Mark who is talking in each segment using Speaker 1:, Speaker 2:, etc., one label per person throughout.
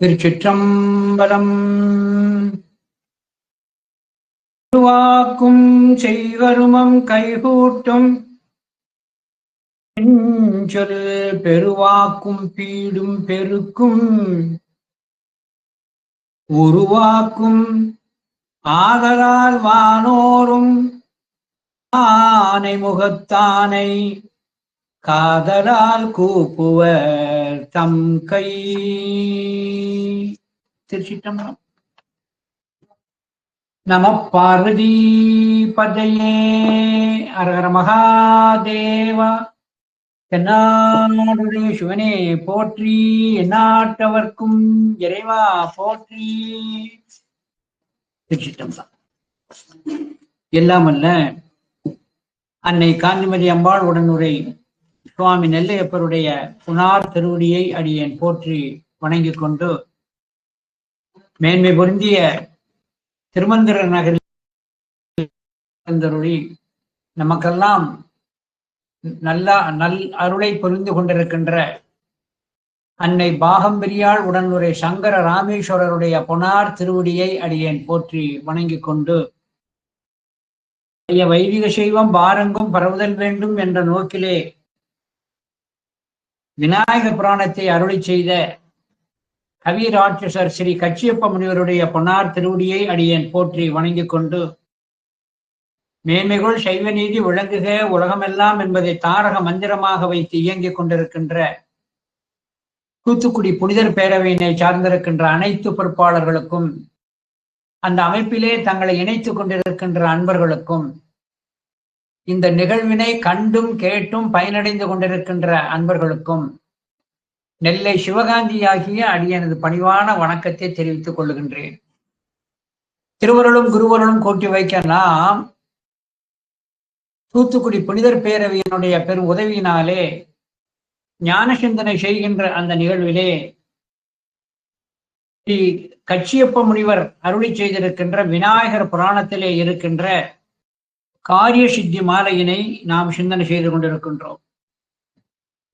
Speaker 1: திருச்சிற்றம்பலம். உருவாக்கும் செய்வருமம் கைகூட்டும் சொல் பெருவாக்கும் பீடும் பெருக்கும் உருவாக்கும் ஆதலால் வானோரும் ஆனை முகத்தானை காதலால் கூப்புவர் தம் கை. திருச்சிற்றம்பலம். நம பார்வதி பதையே. அரகர மகாதேவா. தென்னாடுடைய சிவனே போற்றி, எந்நாட்டவர்க்கும் இறைவா போற்றி. திருச்சிற்றம்பலம். எல்லாம் அல்ல அன்னை காந்திமதி அம்பாள் உடனுரை சுவாமி நெல்லையப்பருடைய புனார் திருவடியை அடியேன் போற்றி வணங்கிக் கொண்டு, மேன்மை பொருந்திய திருமந்திர நகரில் நமக்கெல்லாம் நல் அருளை புரிந்து கொண்டிருக்கின்ற அன்னை பாகம்பிரியாள் உடனுரை சங்கர ராமேஸ்வரருடைய புனார் திருவடியை அடியேன் போற்றி வணங்கிக் கொண்டு, வைதிக சைவம் பாரங்கும் பரவுதல் வேண்டும் என்ற நோக்கிலே விநாயக புராணத்தை அருளி செய்த கவிராட்சசர் ஸ்ரீ கச்சியப்ப முனிவருடைய பொன்னார் திருவடியை அடியேன் போற்றி வணங்கிக் கொண்டு, மேன்மைகள் சைவ நீதி விளங்குக உலகமெல்லாம் என்பதை தாரக மந்திரமாக வைத்து இயங்கிக் கொண்டிருக்கின்ற தூத்துக்குடி புனிதர் பேரவையினை சார்ந்திருக்கின்ற அனைத்து பொறுப்பாளர்களுக்கும், அந்த அமைப்பிலே தங்களை இணைத்துக் கொண்டிருக்கின்ற அன்பர்களுக்கும், இந்த நிகழ்வினை கண்டும் கேட்டும் பயனடைந்து கொண்டிருக்கின்ற அன்பர்களுக்கும் நெல்லை சிவகாந்தி ஆகிய அடியனது பணிவான வணக்கத்தை தெரிவித்துக் கொள்ளுகின்றேன். திருவருளும் குருவருளும் கூட்டி வைக்க நாம் தூத்துக்குடி புனிதர் பேரவையினுடைய பெரும் உதவியினாலே ஞான சிந்தனை செய்கின்ற அந்த நிகழ்விலே ஸ்ரீ கச்சியப்ப முனிவர் அருளி செய்திருக்கின்ற விநாயகர் புராணத்திலே இருக்கின்ற காரிய சித்தி மாலையினை நாம் சிந்தனை செய்து கொண்டிருக்கின்றோம்.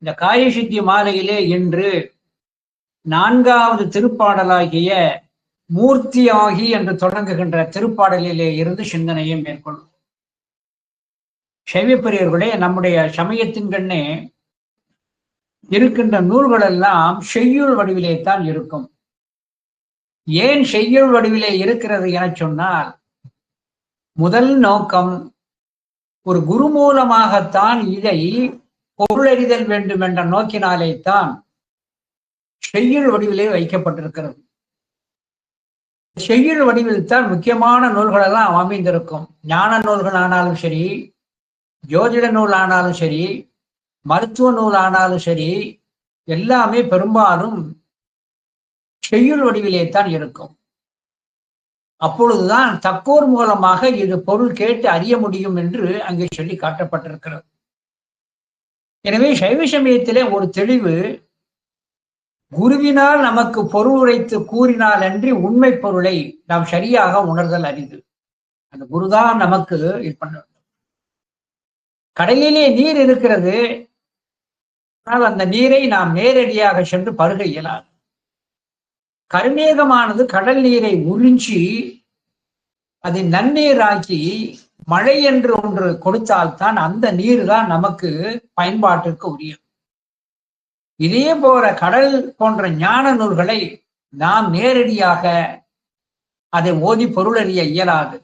Speaker 1: இந்த காரிய சித்தி மாலையிலே இன்று 4வது திருப்பாடலாகிய மூர்த்தியாகி என்று தொடங்குகின்ற திருப்பாடலிலே இருந்து சிந்தனையை மேற்கொள்ளும். சைவப்பெரியர்களே, நம்முடைய சமயத்தின் கண்ணே இருக்கின்ற நூல்கள் எல்லாம் செய்யுள் வடிவிலே தான் இருக்கும். ஏன் செய்யுள் வடிவிலே இருக்கிறது என சொன்னால், முதல் நோக்கம் ஒரு குரு மூலமாகத்தான் இதை பொருளறிதல் வேண்டும் என்ற நோக்கினாலே தான் செய்யுள் வடிவிலே வைக்கப்பட்டிருக்கிறது. செய்யுள் வடிவில் தான் முக்கியமான நூல்கள் எல்லாம் அமைந்திருக்கும். ஞான நூல்கள் ஆனாலும் சரி, ஜோதிட நூல் ஆனாலும் சரி, மருத்துவ நூல் ஆனாலும் சரி, எல்லாமே பெரும்பாலும் செய்யுள் வடிவிலே தான் இருக்கும். அப்பொழுதுதான் தக்கோர் மூலமாக இது பொருள் கேட்டு அறிய முடியும் என்று அங்கே சொல்லி காட்டப்பட்டிருக்கிறது. எனவே சைவ சமயத்திலே ஒரு தெளிவு, குருவினால் நமக்கு பொருள் உரைத்து கூறினால் அன்றி உண்மை பொருளை நாம் சரியாக உணர்தல் அரிது. அந்த குருதான் நமக்கு இது பண்ண வேண்டும். கடலிலே நீர் இருக்கிறது, ஆனால் அந்த நீரை நாம் நேரடியாக சென்று பருக இயலாது. கருமேகமானது கடல் நீரை உறிஞ்சி அதை நன்னீராக்கி மழை என்று ஒன்று கொடுத்தால்தான் அந்த நீர் தான் நமக்கு பயன்பாட்டிற்கு உரியது. இதே போல கடல் போன்ற ஞான நூல்களை நாம் நேரடியாக அதை ஓதி பொருளறிய இயலாது.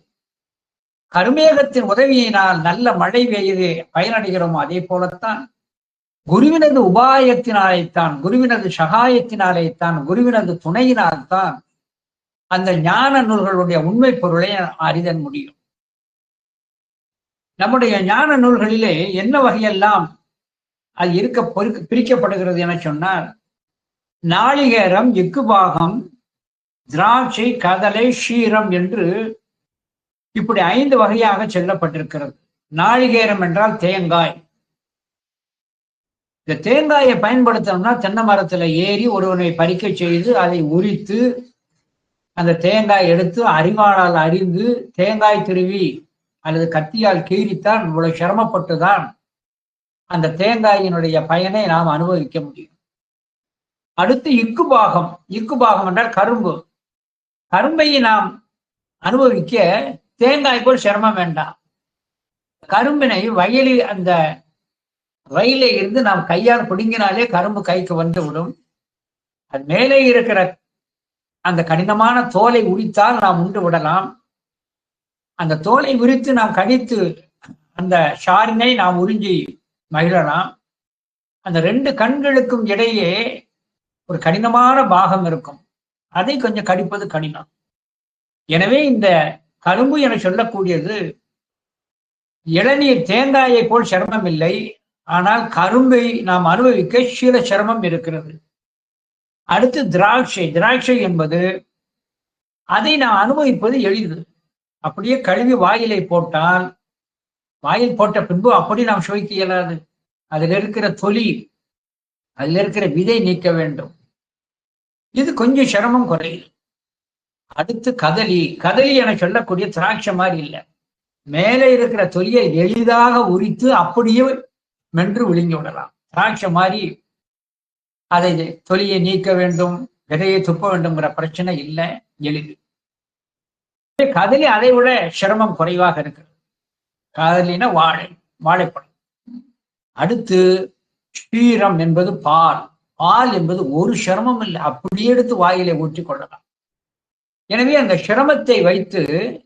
Speaker 1: கருமேகத்தின் உதவியினால் நல்ல மழை பெய்து பயனடைகிறோமோ அதே போலத்தான் குருவினது உபாயத்தினாலேத்தான், குருவினது சகாயத்தினாலேத்தான், குருவினது துணையினால்தான் அந்த ஞான நூல்களுடைய உண்மை பொருளை அறிதல் முடியும். நம்முடைய ஞான நூல்களிலே என்ன வகையெல்லாம் அது பிரிக்கப்படுகிறது என சொன்னார், நாளிகேரம், எக்குபாகம், திராட்சை, கதலை, ஷீரம் என்று இப்படி 5 வகையாக சொல்லப்பட்டிருக்கிறது. நாளிகேரம் என்றால் தேங்காய். இந்த தேங்காயை பயன்படுத்தணும்னா தென்னை மரத்துல ஏறி ஒருவனை பறிக்க செய்து அதை உரித்து அந்த தேங்காய் எடுத்து அறிவாளால் அறிந்து தேங்காய் திருவி அல்லது கத்தியால் கீறித்தான் இவ்வளவு சிரமப்பட்டுதான் அந்த தேங்காயினுடைய பயனை நாம் அனுபவிக்க முடியும். அடுத்து இக்கு பாகம். இக்கு பாகம் என்றால் கரும்பு. கரும்பை நாம் அனுபவிக்க தேங்காய் போல் சிரமம் வேண்டாம். கரும்பினை வயலில் அந்த வயலில் இருந்து நாம் கையால் பிடுங்கினாலே கரும்பு கைக்கு வந்து விடும். அது மேலே இருக்கிற அந்த கடினமான தோலை உரித்தால் நாம் உண்டு விடலாம். அந்த தோலை உரித்து நாம் கடித்து அந்த சாரினை நாம் உறிஞ்சி மகிழலாம். அந்த ரெண்டு கண்களுக்கும் இடையே ஒரு கடினமான பாகம் இருக்கும். அதை கொஞ்சம் கடிப்பது கடினம். எனவே இந்த கரும்பு என சொல்லக்கூடியது இளநீர் தேங்காயை போல் சிரமம் இல்லை. ஆனால் கரும்பை நாம் அனுபவிக்க சில சிரமம் இருக்கிறது. அடுத்து திராட்சை. திராட்சை என்பது அதை நாம் அனுபவிப்பது எளிது. அப்படியே கழுவி வாயிலை போட்டால் வாயில் போட்ட பின்பு அப்படி நாம் சுவைக்க இயலாது. அதில் இருக்கிற தொலி, அதில் இருக்கிற விதை நீக்க வேண்டும். இது கொஞ்சம் சிரமம் குறையுது. அடுத்து கதலி. கதலி என சொல்லக்கூடிய திராட்சை மாதிரி இல்லை. மேலே இருக்கிற தொலியை எளிதாக உரித்து அப்படியே மென்று விழுங்கி விடலாம். திராட்சை மாதிரி அதை தொலியை நீக்க வேண்டும், விதையை துப்ப வேண்டும்ங்கிற பிரச்சனை இல்லை, எளிது. கதலி அதை விட சிரமம் குறைவாக இருக்கிறது. கதலினா வாழைப்பழம். அடுத்து க்ஷீரம் என்பது பால். பால் என்பது ஒரு சிரமம் இல்லை, அப்படியே எடுத்து வாயிலை ஊற்றி கொள்ளலாம். எனவே அந்த சிரமத்தை வைத்து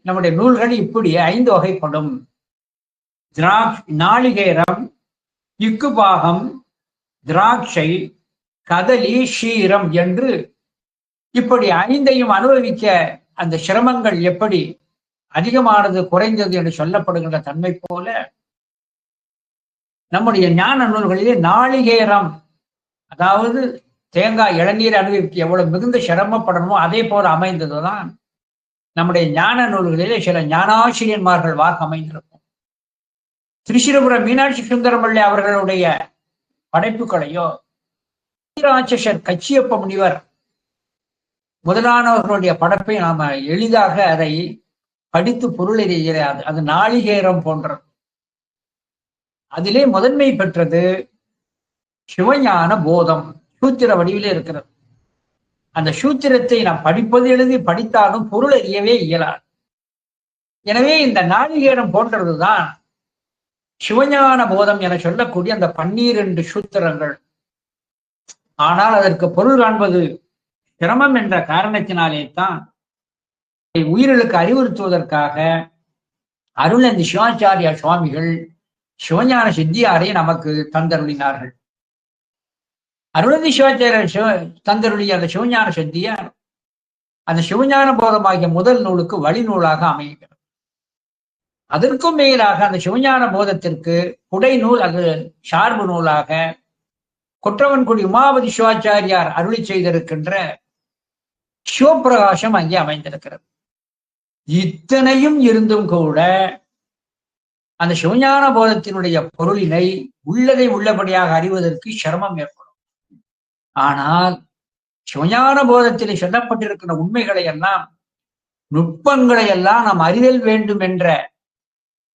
Speaker 1: நம்முடைய நூல்கள் இப்படி 5 வகைப்படும். நாளிகேரம், இக்கு பாகம், திராட்சை, கதலி, க்ஷீரம் என்று இப்படி 5ஐயும் அனுபவிக்க அந்த சிரமங்கள் எப்படி அதிகமானது குறைந்தது என்று சொல்லப்படுகின்ற தன்மை போல நம்முடைய ஞான நூல்களிலே நாளிகேரம், அதாவது தேங்காய் இளநீர் அனுபவிக்க எவ்வளவு மிகுந்த சிரமப்படணுமோ அதே போல அமைந்ததுதான் நம்முடைய ஞான நூல்களிலே சில ஞானாசிரியன்மார்கள் வாக்கு அமைந்திருக்கும். திருச்சிரபுரம் மீனாட்சி சுந்தரமல்லி அவர்களுடைய படைப்புகளையோ, ராட்சசர் கச்சியப்ப முனிவர் முதலானவர்களுடைய படைப்பை நாம எளிதாக அதை படித்து பொருள் எறியாது. அது நாளிகேரம் போன்றது. அதிலே முதன்மை பெற்றது சிவஞான போதம். சூத்திர வடிவிலே இருக்கிறது. அந்த சூத்திரத்தை நாம் படிப்பது எழுதி படித்தாலும் பொருள் அறியவே இயலாது. எனவே இந்த நாளிகேரம் போன்றதுதான் சிவஞான போதம் என சொல்லக்கூடிய அந்த 12 சூத்திரங்கள். ஆனால் அதற்கு பொருள் காண்பது சிரமம் என்ற காரணத்தினாலே தான் உயிர்களுக்கு அறிவுறுத்துவதற்காக அருளந்தி சிவாச்சாரியா சுவாமிகள் சிவஞான சித்தியாரை நமக்கு தந்தருளினார்கள். அருளந்தி சிவாச்சாரிய தந்தருளிய அந்த சிவஞான சித்தியார் அந்த சிவஞான போதமாகிய முதல் நூலுக்கு வழி நூலாக அமைகிறது. அதற்கும் மேலாக அந்த சிவஞான போதத்திற்கு புடை நூல், அது சார்பு நூலாக கொற்றவன்குடி உமாபதி சிவாச்சாரியார் அருளி செய்திருக்கின்ற சிவப்பிரகாசம் அங்கே அமைந்திருக்கிறது. இத்தனையும் இருந்தும் கூட அந்த சிவஞான போதத்தினுடைய பொருளினை உள்ளதை உள்ளபடியாக அறிவதற்கு சிரமம் ஏற்படும். ஆனால் சிவஞான போதத்தில் சொல்லப்பட்டிருக்கிற உண்மைகளை எல்லாம், நுட்பங்களை எல்லாம் நாம் அறிதல் வேண்டும் என்ற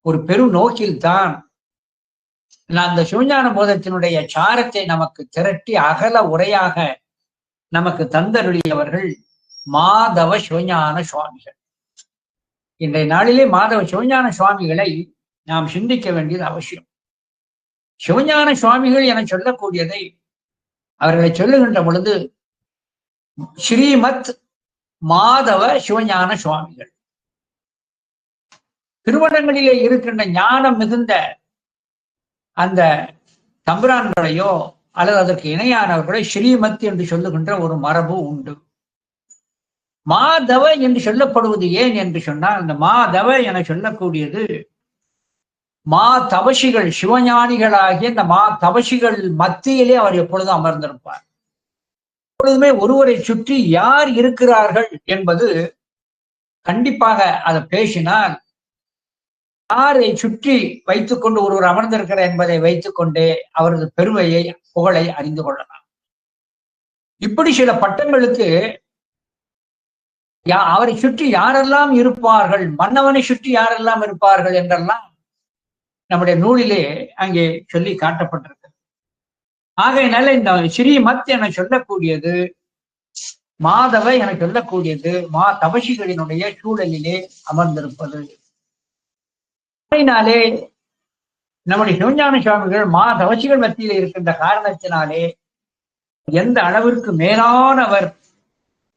Speaker 1: ஒரு பெரும் நோக்கில்தான் அந்த சிவஞான போதத்தினுடைய சாரத்தை நமக்கு திரட்டி அகல உரையாக நமக்கு தந்தருளியவர்கள் மாதவ சிவஞான சுவாமிகள். இன்றைய நாளிலே மாதவ சிவஞான சுவாமிகளை நாம் சிந்திக்க வேண்டியது அவசியம். சிவஞான சுவாமிகள் என சொல்லக்கூடியதை அவர்களை சொல்லுகின்ற பொழுது ஸ்ரீமத் மாதவ சிவஞான சுவாமிகள். திருவண்ணங்களிலே இருக்கின்ற ஞானம் மிகுந்த அந்த தம்பிரான்களையோ அல்லது அதற்கு இணையானவர்களை ஸ்ரீமத் என்று சொல்லுகின்ற ஒரு மரபு உண்டு. மாதவ என்று சொல்லப்படுவது ஏன் என்று சொன்னால், அந்த மாதவ என சொல்லக்கூடியது மா தவசிகள், சிவஞானிகளாகிய இந்த மா தவசிகள் மத்தியிலே அவர் எப்பொழுதும் அமர்ந்திருப்பார். எப்பொழுதுமே ஒருவரை சுற்றி யார் இருக்கிறார்கள் என்பது கண்டிப்பாக அதை பேசினால், யாரை சுற்றி வைத்துக் கொண்டு ஒருவர் அமர்ந்திருக்கிறார் என்பதை வைத்துக்கொண்டே அவரது பெருமையை, புகழை அறிந்து கொள்ளலாம். இப்படி சில பட்டங்களுக்கு அவரை சுற்றி யாரெல்லாம் இருப்பார்கள், மன்னவனை சுற்றி யாரெல்லாம் இருப்பார்கள் என்றெல்லாம் நம்முடைய நூலிலே அங்கே சொல்லி காட்டப்பட்டிருக்கு. ஆகையினால இந்த ஸ்ரீமத் என சொல்லக்கூடியது, மாதவ என சொல்லக்கூடியது தபசிகளினுடைய சூழலிலே அமர்ந்திருப்பது. அதனாலே நம்முடைய சிவஞான சுவாமிகள் தவசிகள் மத்தியில் இருக்கின்ற காரணத்தினாலே எந்த அளவிற்கு மேலானவர்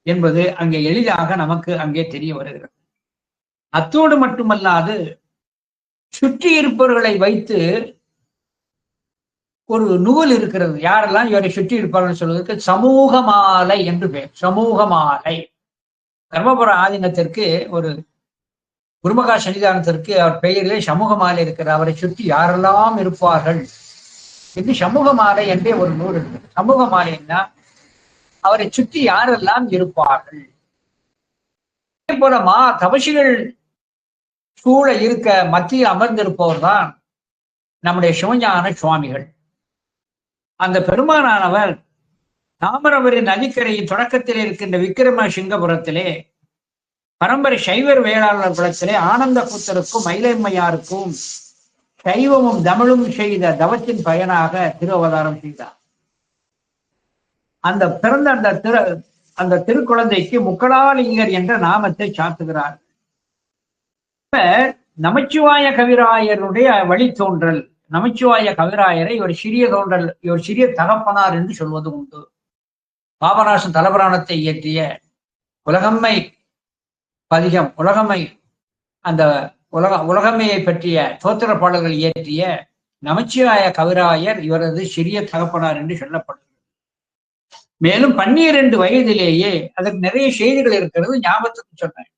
Speaker 1: என்பது அங்கே எளிதாக நமக்கு அங்கே தெரிய வருகிறது. அத்தோடு மட்டுமல்லாது சுற்றி இருப்பவர்களை வைத்து ஒரு நூல் இருக்கிறது. யாரெல்லாம் இவரை சுற்றி இருப்பார்கள் சொல்வதற்கு சமூக மாலை என்று பெயர். சமூக மாலை தர்மபுர ஆதீனத்திற்கு ஒரு குருமகா சன்னிதானத்திற்கு அவர் பெயரிலே சமூக மாலை இருக்கிறார். அவரை சுற்றி யாரெல்லாம் இருப்பார்கள் என்று சமூக மாலை என்றே ஒரு நூல் இருக்கு. சமூக மாலைன்னா அவரை சுற்றி யாரெல்லாம் இருப்பார்கள். அதே போல தபசிகள் சூழ இருக்க மத்தியில் அமர்ந்திருப்பவர் தான் நம்முடைய சிவஞான சுவாமிகள். அந்த பெருமானானவர் தாமிரபரணி நதிக்கரையின் தொடக்கத்திலே இருக்கின்ற விக்கிரம சிங்கபுரத்திலே பரம்பரை சைவர் வேளாளர் குலத்திலே ஆனந்த கூத்தருக்கும் மயிலம்மையாருக்கும் சைவமும் தமிழும் செய்த தவத்தின் பயனாக திரு அவதாரம் செய்தார். அந்த பிறந்த அந்த திருக்குழந்தைக்கு முக்கடாலிங்கர் என்ற நாமத்தை சாத்துகிறார். நமச்சிவாய கவிராயருடைய வழித்தோன்றல். நமச்சிவாய கவிராயரை ஒரு சிறிய தோன்றல், ஒரு சிறிய தகப்பனார் என்று சொல்வது உண்டு. பாபநாசன் தலபுராணத்தை இயற்றிய உலகம்மை பதிகம், உலகம்மை அந்த உலகம்மையை பற்றிய தோத்திர பாடல்கள் இயற்றிய நமச்சிவாய கவிராயர் இவரது சிறிய தகப்பனார் என்று சொல்லப்படுகிறது. மேலும் 12 வயதிலேயே அதற்கு நிறைய செய்திகள் இருக்கிறது, ஞாபகத்துக்கு சொன்னேன்.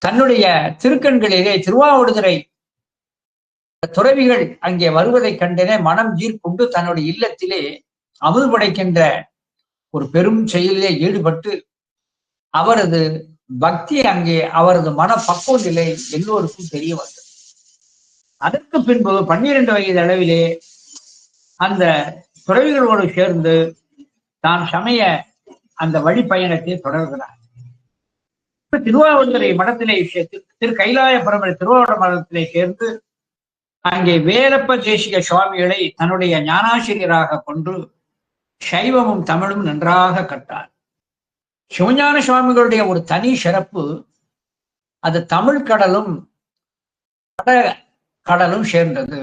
Speaker 1: தன்னுடைய திருக்கண்களிலே திருவாவடுதுறை துறவிகள் அங்கே வருவதை கண்டனே மனம் ஈர்ப்புண்டு தன்னுடைய இல்லத்திலே அமுது படைக்கின்ற ஒரு பெரும் செயலிலே ஈடுபட்டு அவரது பக்தி அங்கே அவரது மனப்பக்குவ நிலை எல்லோருக்கும் தெரிய வந்தது. அதற்கு பின்பு 12 வயது அளவிலே அந்த துறவிகளோடு சேர்ந்து தான் சமய அந்த வழி பயணத்தை தொடர்கிறார். திருவாவடுதுறை மடத்திலே திரு கைலாய பரம்பரை திருவாவூர் மடத்திலே சேர்ந்து அங்கே வேலப்ப தேசிக சுவாமிகளை தன்னுடைய ஞானாசிரியராக கொண்டு சைவமும் தமிழும் நன்றாக கற்றார். சிவஞான சுவாமிகளுடைய ஒரு தனி சிறப்பு, அது தமிழ் கடலும் வட கடலும் சேர்ந்தது.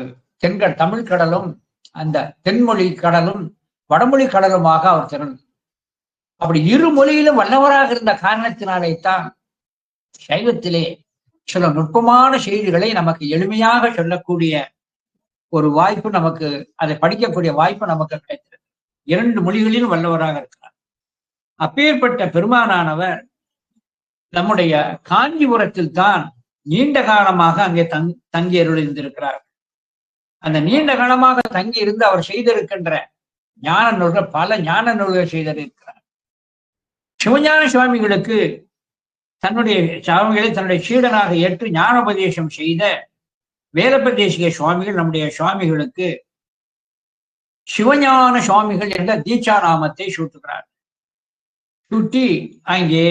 Speaker 1: தமிழ் கடலும் அந்த தென்மொழி கடலும் வடமொழி கடலுமாக அவர் திறந்தது. அப்படி இரு மொழியிலும் வல்லவராக இருந்த காரணத்தினாலே தான் சைவத்திலே சில நுட்பமான செய்திகளை நமக்கு எளிமையாக சொல்லக்கூடிய ஒரு வாய்ப்பு, நமக்கு அதை படிக்கக்கூடிய வாய்ப்பு நமக்கு கிடைத்தது. 2 மொழிகளிலும் வல்லவராக இருக்கிறார். அப்பேற்பட்ட பெருமானானவர் நம்முடைய காஞ்சிபுரத்தில் தான் நீண்ட காலமாக அங்கே தங்கி அருளிருந்திருக்கிறார். அந்த நீண்ட காலமாக தங்கி இருந்து அவர் செய்திருக்கின்ற ஞான நூல்கள், பல ஞான நூல்கள் செய்திருக்கிறார். சிவஞான சுவாமிகளுக்கு தன்னுடைய சீடனாக ஏற்று ஞானோபதேசம் செய்த வேலப்ப தேசிக சுவாமிகள் நம்முடைய சுவாமிகளுக்கு சிவஞான சுவாமிகள் என்ற தீட்சா நாமத்தை சூட்டுகிறார். சூட்டி அங்கே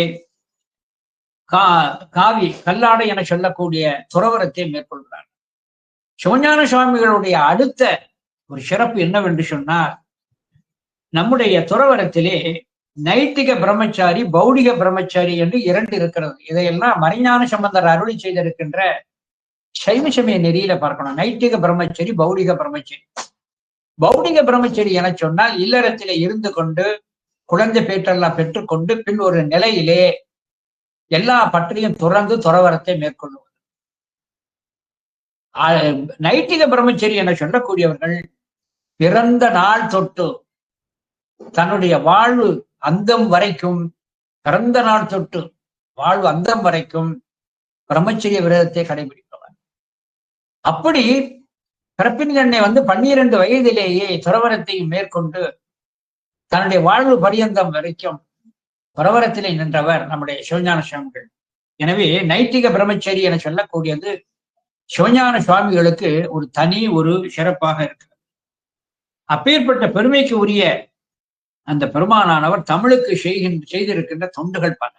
Speaker 1: காவி கல்லாடை என சொல்லக்கூடிய துறவரத்தை மேற்கொள்கிறார். சிவஞான சுவாமிகளுடைய அடுத்த ஒரு சிறப்பு என்னவென்று சொன்னார், நம்முடைய துறவரத்திலே நைட்டிக பிரம்மச்சாரி, பௌடிக பிரம்மச்சாரி என்று 2 இருக்கிறது. இதையெல்லாம் மறைஞான சம்பந்தர் அருளி செய்திருக்கின்ற சைவ சமய நெறியில பார்க்கணும். நைட்டிக பிரம்மச்சரி, பௌடிக பிரம்மச்சரி. பௌடிக பிரம்மச்சரி என சொன்னால் இல்லறத்திலே இருந்து கொண்டு குழந்தை பேற்றெல்லாம் பெற்றுக்கொண்டு பின் ஒரு நிலையிலே எல்லா பற்றியும் துறந்து துறவரத்தை மேற்கொள்ளுவது. நைட்டிக பிரம்மச்சரி என சொல்லக்கூடியவர்கள் பிறந்த நாள் தொட்டு தன்னுடைய வாழ்வு அந்தம் வரைக்கும், பிறந்த நாள் தொட்டு வாழ்வு அந்தம் வரைக்கும் பிரம்மச்சரிய விரதத்தை கடைபிடிப்பவர். அப்படி பிறப்பின் கண்ணை 12 வயதிலேயே துறவரத்தை மேற்கொண்டு தன்னுடைய வாழ்வு பரியந்தம் வரைக்கும் துறவரத்திலே நின்றவர் நம்முடைய சிவஞான சுவாமிகள். எனவே நைட்டிக பிரம்மச்சரி என சொல்லக்கூடியது சிவஞான சுவாமிகளுக்கு ஒரு தனி ஒரு சிறப்பாக இருக்கிறது. அப்பேற்பட்ட பெருமைக்கு உரிய அந்த பெருமானானவர் தமிழுக்கு செய்திருக்கின்ற தொண்டுகள் பல.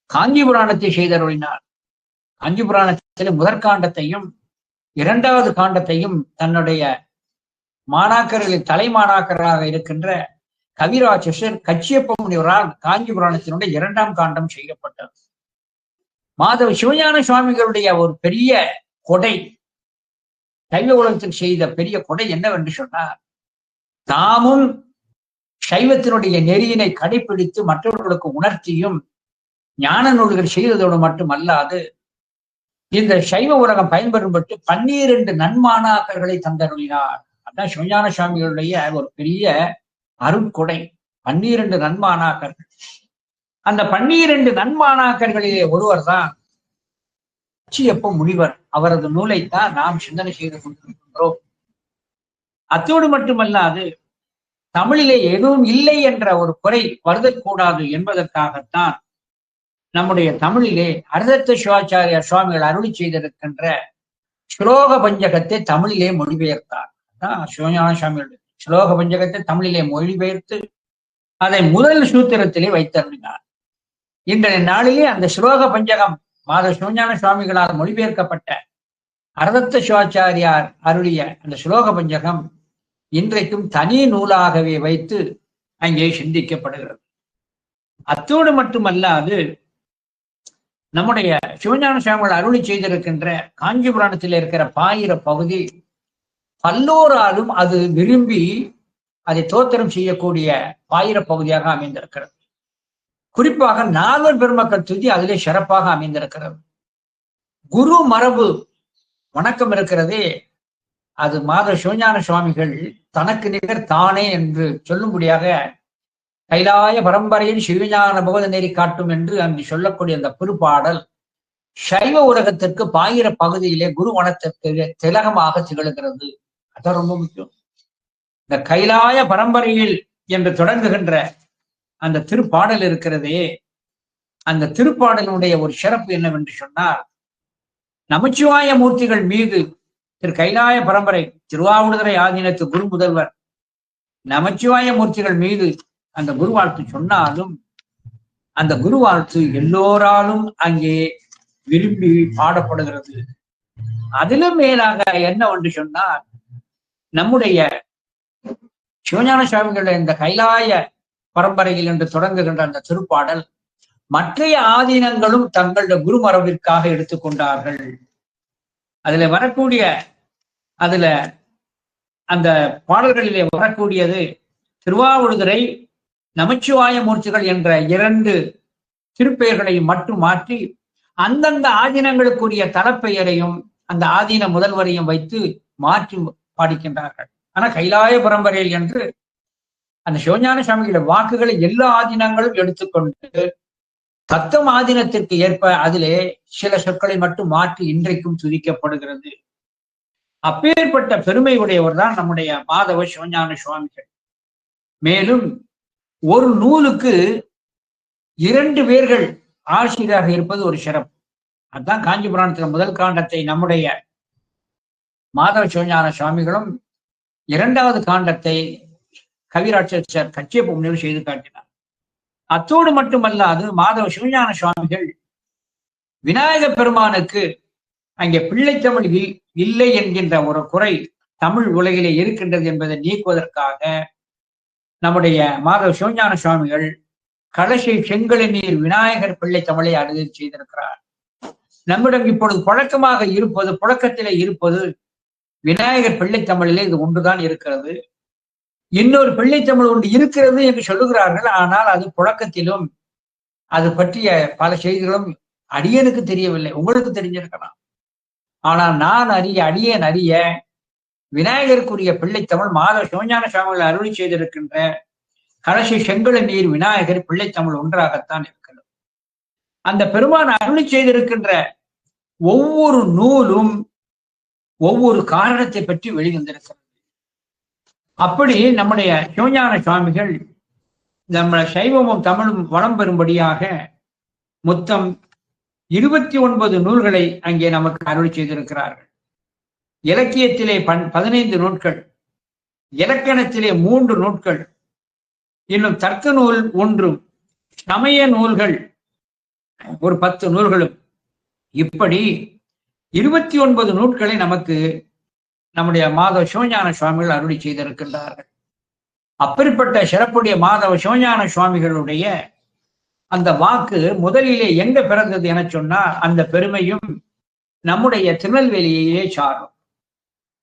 Speaker 1: காஞ்சி புராணத்தை செய்தருளினார். காஞ்சி புராணத்தில் முதற்காண்டத்தையும் 2வது காண்டத்தையும் தன்னுடைய மாணாக்கர்களில் தலைமாணாக்கராக இருக்கின்ற கவிராஜர் கச்சியப்ப முனிவரால் காஞ்சி புராணத்தினுடைய 2ஆம் காண்டம் செய்யப்பட்டது. மாதவ சிவஞான சுவாமிகளுடைய ஒரு பெரிய கொடை, சைவ உலகத்தில் செய்த பெரிய கொடை என்னவென்று சொன்னார், தாமும் சைவத்தினுடைய நெறியினை கடைபிடித்து மற்றவர்களுக்கு உணர்த்தியும் ஞான நூல்கள் செய்ததோடு மட்டுமல்லாது இந்த சைவ உலகம் பயன்பெறும்பட்டு 12 நன்மாணாக்கர்களை தந்தருளினார். அதான் சிவஞான சுவாமிகளுடைய ஒரு பெரிய அருட்கொடை. 12 நன்மாணாக்கர்கள். அந்த 12 நன்மாணாக்கர்களிலே ஒருவர் தான் கச்சியப்ப முனிவர். அவரது நூலைத்தான் நாம் சிந்தனை செய்து கொண்டிருக்கின்றோம். அத்தோடு மட்டுமல்லாது தமிழிலே எதுவும் இல்லை என்ற ஒரு குறை வருதல் கூடாது என்பதற்காகத்தான் நம்முடைய தமிழிலே அருதத்த சிவாச்சாரிய சுவாமிகள் அருளி செய்திருக்கின்ற ஸ்லோக பஞ்சகத்தை தமிழிலே மொழிபெயர்த்தார். சிவஞான சுவாமிகளுடைய ஸ்லோக பஞ்சகத்தை தமிழிலே மொழிபெயர்த்து அதை முதல் சூத்திரத்திலே வைத்தருளினார். இன்றைய நாளிலே அந்த ஸ்லோக பஞ்சகம் மாதவ சிவஞான சுவாமிகளால் மொழிபெயர்க்கப்பட்ட அருதத்த சிவாச்சாரியார் அருளிய அந்த ஸ்லோக பஞ்சகம் இன்றைக்கும் தனி நூலாகவே வைத்து அங்கே சிந்திக்கப்படுகிறது. அத்தோடு மட்டுமல்லாது நம்முடைய சிவஞான சுவாமிகள் அருளி செய்திருக்கின்ற காஞ்சி புராணத்தில் இருக்கிற பாயிர பகுதி பல்லோராலும் அது விரும்பி அதை தோத்திரம் செய்யக்கூடிய பாயிர பகுதியாக அமைந்திருக்கிறது. குறிப்பாக 4 பெருமக்கள் துதி அதிலே சிறப்பாக அமைந்திருக்கிறது. குரு மரபு வணக்கம் இருக்கிறதே, அது மாதவ சிவஞான சுவாமிகள் தனக்கு நிகர் தானே என்று சொல்லும்படியாக கைலாய பரம்பரையில் சிவஞான போத நெறி காட்டும் என்று அங்கு சொல்லக்கூடிய அந்த பெருப்பாடல் சைவ உலகத்திற்கு பாயிர பகுதியிலே குரு வனத்திற்கு திலகமாக திகழ்கிறது. அதான் ரொம்ப முக்கியம். இந்த கைலாய பரம்பரையில் என்று தொடங்குகின்ற அந்த திருப்பாடல் இருக்கிறதே, அந்த திருப்பாடலுடைய ஒரு சிறப்பு என்னவென்று சொன்னால், நமச்சிவாய மூர்த்திகள் மீது திரு கைலாய பரம்பரை திருவாவூடுதுறை ஆதீனத்து குரு முதல்வர் நமச்சிவாய மூர்த்திகள் மீது அந்த குரு வாழ்த்து சொன்னாலும் அந்த குரு வாழ்த்து எல்லோராலும் அங்கே விரும்பி பாடப்படுகிறது. அதிலும் மேலாக என்னவென்று சொன்னால், நம்முடைய சிவஞான சுவாமிகளுடைய இந்த கைலாய பரம்பரையில் என்று தொடங்குகின்ற அந்த திருப்பாடல் மற்றைய ஆதீனங்களும் தங்களுடைய குருமரபிற்காக எடுத்துக்கொண்டார்கள். அதுல வரக்கூடிய அந்த பாடல்களிலே வரக்கூடியது திருவாவடுதுறை நமச்சிவாய மூர்த்திகள் என்ற 2 திருப்பெயர்களையும் மட்டும் மாற்றி அந்தந்த ஆதீனங்களுக்குரிய தலப்பெயரையும் அந்த ஆதீன முதல்வரையும் வைத்து மாற்றி பாடிக்கின்றார்கள். ஆனா கைலாய பரம்பரையில் என்று அந்த சிவஞான சுவாமிகளுடைய வாக்குகளை எல்லா ஆதீனங்களும் எடுத்துக்கொண்டு தத்தம் ஆதீனத்திற்கு ஏற்ப அதிலே சில சொற்களை மட்டும் மாற்றி இன்றைக்கும் துதிக்கப்படுகிறது. அப்பேற்பட்ட பெருமை உடையவர் தான் நம்முடைய மாதவ சிவஞான சுவாமிகள். மேலும் ஒரு நூலுக்கு 2 பேர்கள் ஆசிரியராக இருப்பது ஒரு சிறப்பு. அதுதான் காஞ்சி புராணத்தில் முதல் காண்டத்தை நம்முடைய மாதவ சிவஞான சுவாமிகளும் 2வது காண்டத்தை கவிராட்சர் கச்சியப்ப முனிவர் செய்து காட்டினார். அத்தோடு மட்டுமல்லாது மாதவ சிவஞான சுவாமிகள் விநாயக பெருமானுக்கு அங்கே பிள்ளைத்தமிழ் இல்லை என்கின்ற ஒரு குறை தமிழ் உலகிலே இருக்கின்றது என்பதை நீக்குவதற்காக நம்முடைய மாதவ சிவஞான சுவாமிகள் கடைசி செங்கழு நீர் விநாயகர் பிள்ளை தமிழை அறுதி செய்திருக்கிறார். நம்மிடம் இப்பொழுது புழக்கத்திலே இருப்பது விநாயகர் பிள்ளை தமிழிலே இது ஒன்றுதான் இருக்கிறது. இன்னொரு பிள்ளைத்தமிழ் ஒன்று இருக்கிறது என்று சொல்லுகிறார்கள். ஆனால் அது புழக்கத்திலும் அது பற்றிய பல செய்திகளும் அடியனுக்கு தெரியவில்லை, உங்களுக்கு தெரிஞ்சிருக்கலாம். ஆனால் நான் அடியேன் அறிய விநாயகருக்குரிய பிள்ளைத்தமிழ் மாதவ சிவஞான சுவாமிகள் அருளி செய்திருக்கின்ற கடைசி செங்கழு நீர் விநாயகர் பிள்ளைத்தமிழ் ஒன்றாகத்தான் இருக்கிறது. அந்த பெருமான் அருளி செய்திருக்கின்ற ஒவ்வொரு நூலும் ஒவ்வொரு காரணத்தை பற்றி வெளிவந்திருக்கிறது. அப்படி நம்முடைய சிவஞான சுவாமிகள் நம்ம சைவமும் தமிழும் வளம் பெறும்படியாக மொத்தம் 29 நூல்களை அங்கே நமக்கு அருளி செய்திருக்கிறார்கள். இலக்கியத்திலே 15 நூல்கள், இலக்கணத்திலே 3 நூல்கள், இன்னும் தர்க்க நூல் 1, சமய நூல்கள் ஒரு 10 நூல்களும், இப்படி 29 நூல்களை நமக்கு நம்முடைய மாதவ சிவஞான சுவாமிகள் அருளி செய்திருக்கின்றார்கள். அப்படிப்பட்ட சிறப்புடைய மாதவ சிவஞான சுவாமிகளுடைய அந்த வாக்கு முதலிலே எங்க பிறந்தது என சொன்னால் அந்த பெருமையும் நம்முடைய திருநெல்வேலியிலே சாரும்.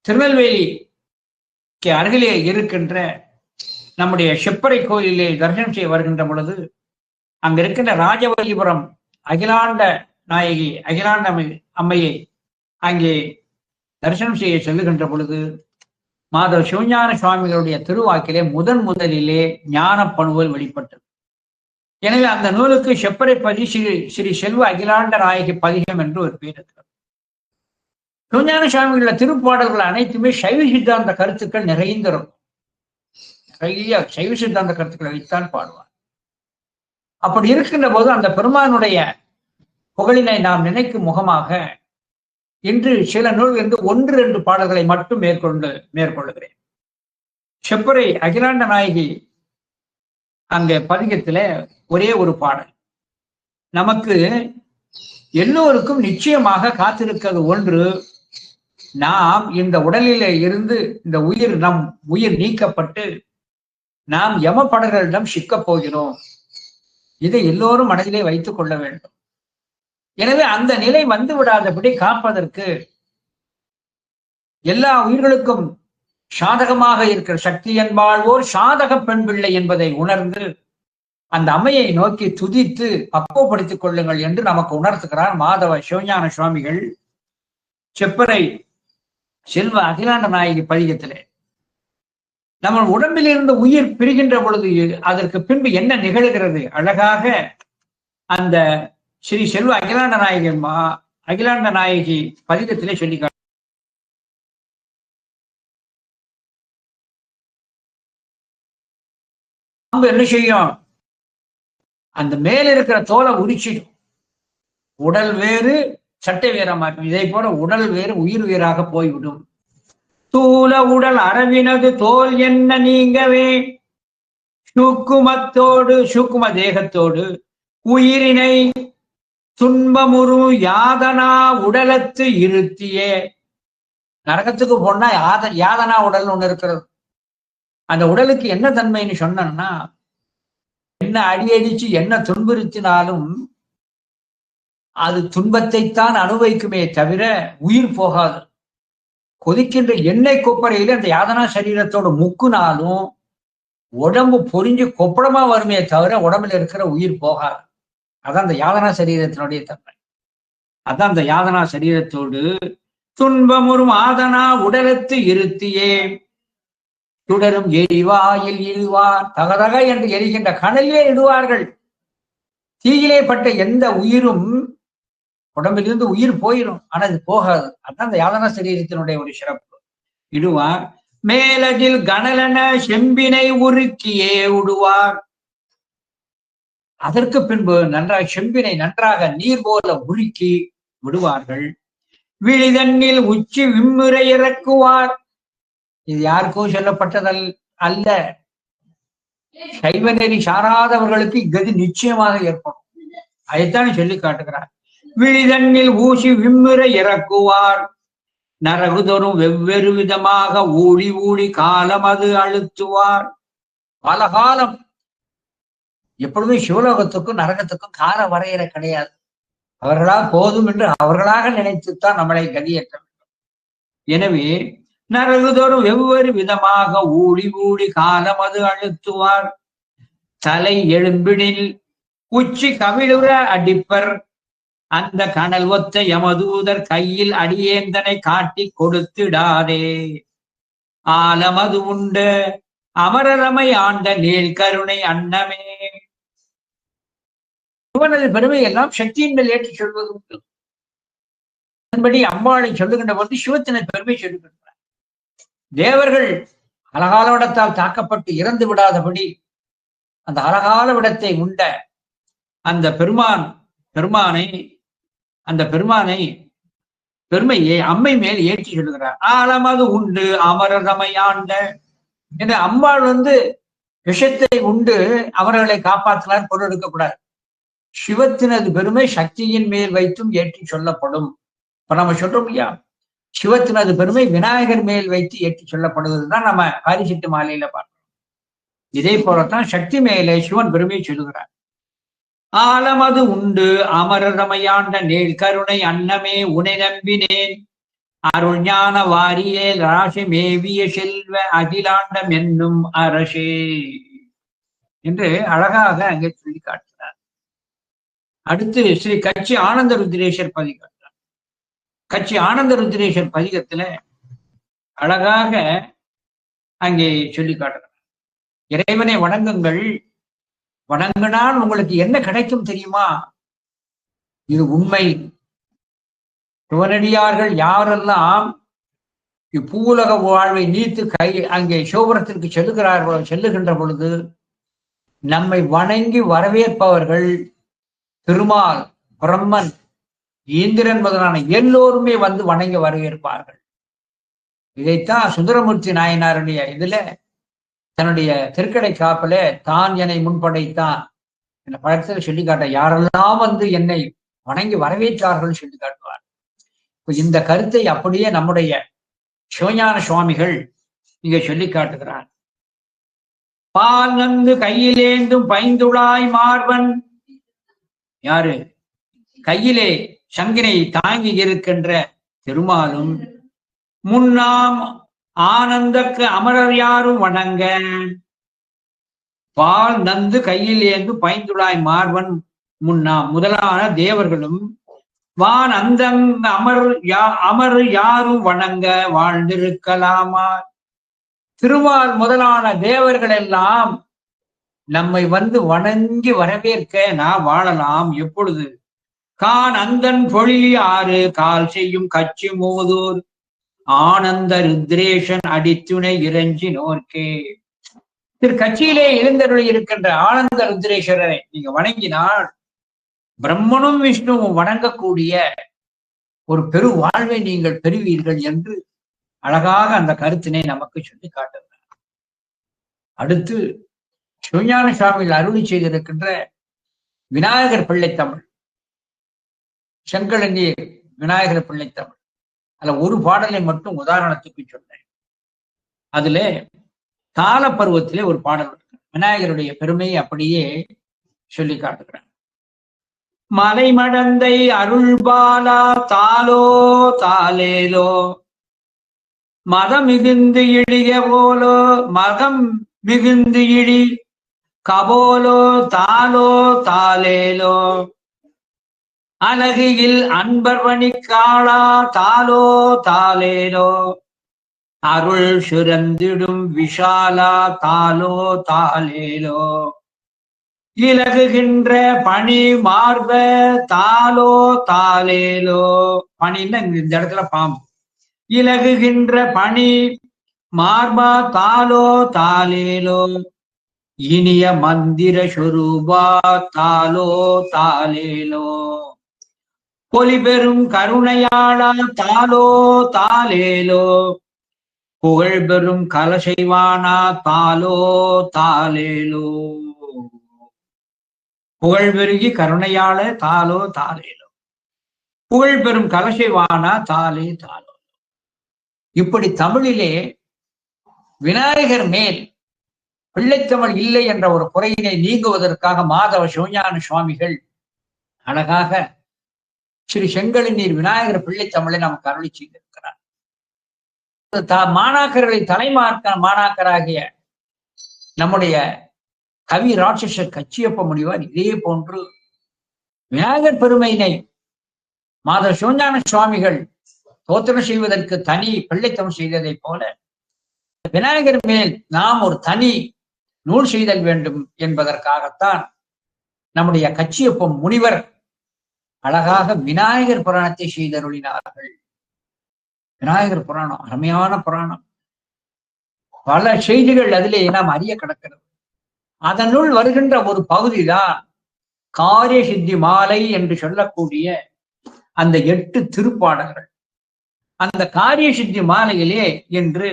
Speaker 1: திருநெல்வேலிக்கு அருகிலே இருக்கின்ற நம்முடைய செப்பறை கோயிலிலே தரிசனம் செய்ய வருகின்ற பொழுது அங்க இருக்கின்ற ராஜவல்லிபுரம் அகிலாண்ட நாயகி அகிலாண்ட அம்மையை அங்கே தரிசனம் செய்ய செல்லுகின்ற பொழுது மாதவ சிவஞான சுவாமிகளுடைய திருவாக்கிலே முதலிலே ஞான பணுவல் வெளிப்பட்டது. எனவே அந்த நூலுக்கு செப்பறை பதி ஸ்ரீ செல்வ அகிலாண்ட நாயகி பதிகம் என்று ஒரு பேர் இருக்கிறது. சிவஞான சுவாமிகள திருப்பாடல்கள் அனைத்துமே சைவ சித்தாந்த கருத்துக்கள் நிறைந்திருக்கும். நிறைய சைவ சித்தாந்த கருத்துக்களை வைத்தான் பாடுவார். அப்படி இருக்கின்ற போது அந்த பெருமானுடைய புகழினை நாம் நினைக்கும் முகமாக இன்று சில நூல் என்று 1-2 பாடல்களை மட்டும் மேற்கொள்ளுகிறேன். செப்பறை அகிலாண்ட நாயகி அங்க பதிகத்துல ஒரே ஒரு பாடல். நமக்கு எல்லோருக்கும் நிச்சயமாக காத்திருக்கிறது ஒன்று, நாம் இந்த உடலிலே இருந்து இந்த நம் உயிர் நீக்கப்பட்டு நாம் யமபடர்களிடம் சிக்கப் போகிறோம். இதை எல்லோரும் மனதிலே வைத்துக் கொள்ள வேண்டும். எனவே அந்த நிலை வந்து விடாதபடி காப்பதற்கு எல்லா உயிர்களுக்கும் சாதகமாக இருக்கிற சக்தி என்பாழ்வோர் சாதக பெண் பிள்ளை என்பதை உணர்ந்து அந்த அம்மையை நோக்கி துதித்து பக்குவப்படுத்திக் கொள்ளுங்கள் என்று நமக்கு உணர்த்துகிறார் மாதவ சிவஞான சுவாமிகள் செப்பறை செல்வ அகிலாண்ட நாயகி பதிகத்திலே. நம்ம உடம்பில் இருந்து உயிர் பிரிகின்ற பொழுது அதற்கு பின்பு என்ன நிகழ்கிறது அழகாக அந்த ஸ்ரீ செல்வ அகிலாண்ட நாயகி பதிகத்திலே சொல்லி என்ன செய்யும், அந்த மேல இருக்கிற தோலை உரிச்சிடும். உடல் வேறு சட்டை வேறமா இருக்கும். இதை போல உடல் வேறு உயிர் வேறாக போய்விடும். தூல உடல் அரவினது தோல் என்ன நீங்கவே சூக்கும தேகத்தோடு உயிரினை துன்பமுறு யாதனா உடலத்து இருத்தியே. நரகத்துக்கு போனா யாதனா உடல் ஒண்ணு இருக்கிறது. அந்த உடலுக்கு என்ன தன்மைன்னு சொன்னா, என்ன அடியடிச்சு என்ன துன்புறுத்தினாலும் அது துன்பத்தைத்தான் அனுபவிக்குமே தவிர உயிர் போகாது. கொதிக்கின்ற எண்ணெய் கொப்பரையில அந்த யாதனா சரீரத்தோட முக்குனாலும் உடம்பு பொறிஞ்சு கொப்பளமா வருமே தவிர உடம்புல இருக்கிற உயிர் போகாது. அதான் அந்த யாதனா சரீரத்தினுடைய தன்மை. அதான் அந்த யாதனா சரீரத்தோடு துன்பமுறும் ஆதனா உடலத்து இருத்தியே துடரும் எரிவாயில் இடுவார் தகதக என்று எரிகின்ற கனலிலே இடுவார்கள். தீயிலே பட்ட எந்த உயிரும் உடம்பிலிருந்து உயிர் போயிடும், ஆனா அது போகாது. அதான் அந்த யாதனா சரீரத்தினுடைய ஒரு சிறப்பு. இடுவார் மேலதில் கனலன செம்பினை உருக்கியே விடுவார். அதற்கு பின்பு நன்றாக செம்பினை நன்றாக நீர் போல உருக்கி விடுவார்கள். விழிதண்ணில் உச்சி விம்முறை இறக்குவார். இது யாருக்கும் சொல்லப்பட்டதல் அல்ல. சைவநெறி சாராதவர்களுக்கு இக்கதி நிச்சயமாக ஏற்படும். அதைத்தான் சொல்லி காட்டுகிறார். விழிதண்ணில் ஊசி விம்முறை இறக்குவார். நரகுதொரும் வெவ்வேறு விதமாக ஊழி ஊழி காலம் அது அழுத்துவார். பல காலம் எப்பொழுதும் சிவலோகத்துக்கும் நரகத்துக்கும் கால வரையறை கிடையாது. அவர்களால் போதும் என்று அவர்களாக நினைத்துத்தான் நம்மளை கதியேற்ற வேண்டும். எனவே நரகுதொரும் வெவ்வேறு விதமாக ஊழி ஊழி காலம் அது அழுத்துவார். தலை எழும்பிடில் உச்சி கவிழுற அடிப்பர். அந்த கனல் ஒத்த யமதூதர் கையில் அடியேந்தனை காட்டி கொடுத்திடாதே. ஆலமது உண்டு அமரரமை ஆண்ட நீள் கருணை அன்னமே. சிவனது பெருமை எல்லாம் சக்தியின் மேல் ஏற்றி சொல்வது உண்டு. அதன்படி அம்பாளை சொல்லுகின்ற போது சிவத்தினது பெருமை சொல்லுகின்றார். தேவர்கள் அழகால விடத்தால் தாக்கப்பட்டு இறந்து விடாதபடி அந்த அழகால விடத்தை உண்ட அந்த பெருமையை அம்மை மேல் ஏற்றி சொல்லுகிறார். ஆலமது உண்டு அமரரமை ஆண்ட என்று அம்பாள் விஷத்தை உண்டு அவர்களை காப்பாற்றினார் பொருள் எடுக்கக்கூடாது. சிவத்தினது பெருமை சக்தியின் மேல் வைத்தும் ஏற்றி சொல்லப்படும். இப்ப நம்ம சொல்றோம் இல்லையா, சிவத்தினது பெருமை விநாயகர் மேல் வைத்து ஏற்றி சொல்லப்படுவதுதான் நம்ம காரிசிட்டு மாலையில பார்க்கிறோம். இதே போலத்தான் சக்தி மேலே சிவன் பெருமையை சொல்லுகிறார். ஆலமது உண்டு அமரரமையாண்ட நேர் கருணை அன்னமே உனை நம்பினேன் அருள் ஞான வாரியே ராசி மேவிய செல்வ அகிலாண்டம் என்னும் அரசே என்று அழகாக அங்கே சொல்லி காட்டுகிறார். அடுத்து ஸ்ரீ கச்சி ஆனந்த ருத்ரேஸ்வர் பதிகம். கச்சி ஆனந்த ருத்ரேஸ்வர் பதிகத்துல அழகாக அங்கே சொல்லி காட்டுகிறார். இறைவனை வணங்குங்கள், வணங்கினால் உங்களுக்கு என்ன கிடைக்கும் தெரியுமா? இது உண்மை. சிவனடியார்கள் யாரெல்லாம் இப்பூலக வாழ்வை நீத்து அங்கே சிவபுரத்திற்கு செல்லுகின்ற பொழுது நம்மை வணங்கி வரவேற்பவர்கள் திருமால், பிரம்மன், இந்திரன் முதலான எல்லோருமே வந்து வணங்கி வரவேற்பார்கள். இதைத்தான் சுந்தரமூர்த்தி நாயனாருடைய இதுல தன்னுடைய திருக்கடை காப்பில தான் என்னை முன்படைத்தான் என்ற படத்தில் சொல்லி காட்ட, யாரெல்லாம் வந்து என்னை வணங்கி வரவேற்றார்கள் சொல்லி காட்டுவார். இப்ப இந்த கருத்தை அப்படியே நம்முடைய சிவஞான சுவாமிகள் இங்க சொல்லி காட்டுகிறார். பால் நந்து கையிலேந்தும் பைந்துளாய் மார்பன், யாரு கையிலே சங்கினை தாங்கி இருக்கின்ற திருமாலும் முன்னாம் ஆனந்தக்கு அமரர் யாரும் வணங்க, பால் நந்து கையில் ஏந்து பைந்துளாய் மார்பன் முன்னாம் முதலான தேவர்களும் வான் அந்த அமர் யாரும் வணங்க வாழ்ந்திருக்கலாமா. திருமால் முதலான தேவர்கள் எல்லாம் நம்மை வந்து வணங்கி வரவேற்க நான் வாழலாம். எப்பொழுது? கான் அந்தன் பொழிலி ஆறு கால் செய்யும் கட்சி மோதூர் ஆனந்த ருத்ரேஷன் அடித்துணை இறைஞ்சி நோர்க்கே. திரு கட்சியிலே எழுந்தருளி இருக்கின்ற ஆனந்த ருத்ரேஸ்வரரை நீங்க வணங்கினால் பிரம்மனும் விஷ்ணுவும் வணங்கக்கூடிய ஒரு பெரு வாழ்வை நீங்கள் பெறுவீர்கள் என்று அழகாக அந்த கருத்தினை நமக்கு சொல்லி காட்டுகிறார். அடுத்து சிவஞான சுவாமிகள் அருளி செய்திருக்கின்ற விநாயகர் பிள்ளை தமிழ், செங்கழநீர் விநாயகர் பிள்ளை தமிழ், அதுல ஒரு பாடலை மட்டும் உதாரணத்துக்கு சொன்னேன். அதுல கால பருவத்திலே ஒரு பாடல் இருக்கு. விநாயகருடைய பெருமையை அப்படியே சொல்லி காட்டுகிறார். மலை மடந்தை அருள்பாலா தாலோ தாலேலோ மதம் மிகுந்து இழிய போலோ மதம் மிகுந்து இழி கபோலோ தாலோ தாலேலோ அழகியில் அன்பர்வணி காளா தாலோ தாலேலோ அருள் சுரந்திடும் விஷாலா தாலோ தாலேலோ இலகுகின்ற பனி மார்ப தாலோ தாலேலோ. பனின்னா இந்த இடத்துல பாம்பு. இலகுகின்ற பனி மார்பா தாலோ தாலேலோ இனிய மந்திர சொரூபா தாலோ தாலேலோ பொலி பெரும் கருணையாளா தாலோ தாலேலோ புகழ் பெரும் கலசைவானா தாலோ தாலேலோ. புகழ் பெருகி கருணையாள தாலோ தாலேலோ புகழ் பெரும் கலசைவானா தாலே தாலோ. இப்படி தமிழிலே விநாயகர் மேல் பிள்ளைத்தமிழ் இல்லை என்ற ஒரு குறையினை நீங்குவதற்காக மாதவ சிவஞான சுவாமிகள் அழகாக ஸ்ரீ செங்கழநீர் விநாயகர் பிள்ளைத்தமிழை நமக்கு அருளி செய்திருக்கிறார். மாணாக்கர்களை மாணாக்கராகிய நம்முடைய கவி ராட்சசர் கச்சியப்ப முனிவர் இதே போன்று விநாயகர் பெருமையினை மாதவ சிவஞான சுவாமிகள் தோத்திரம் செய்வதற்கு தனி பிள்ளைத்தமிழ் செய்ததை போல விநாயகர் மேல் நாம் ஒரு தனி நூல் செய்தல் வேண்டும் என்பதற்காகத்தான் நம்முடைய கச்சியப்ப முனிவர் அழகாக விநாயகர் புராணத்தை செய்தருளினார்கள். விநாயகர் புராணம் அருமையான புராணம். பல செய்திகள் அதிலே நாம் அறிய கிடக்கிறது. அதனுள் வருகின்ற ஒரு பகுதிதான் காரிய சித்தி மாலை என்று சொல்லக்கூடிய அந்த 8 திருப்பாடல்கள். அந்த காரிய சித்தி மாலையிலே என்று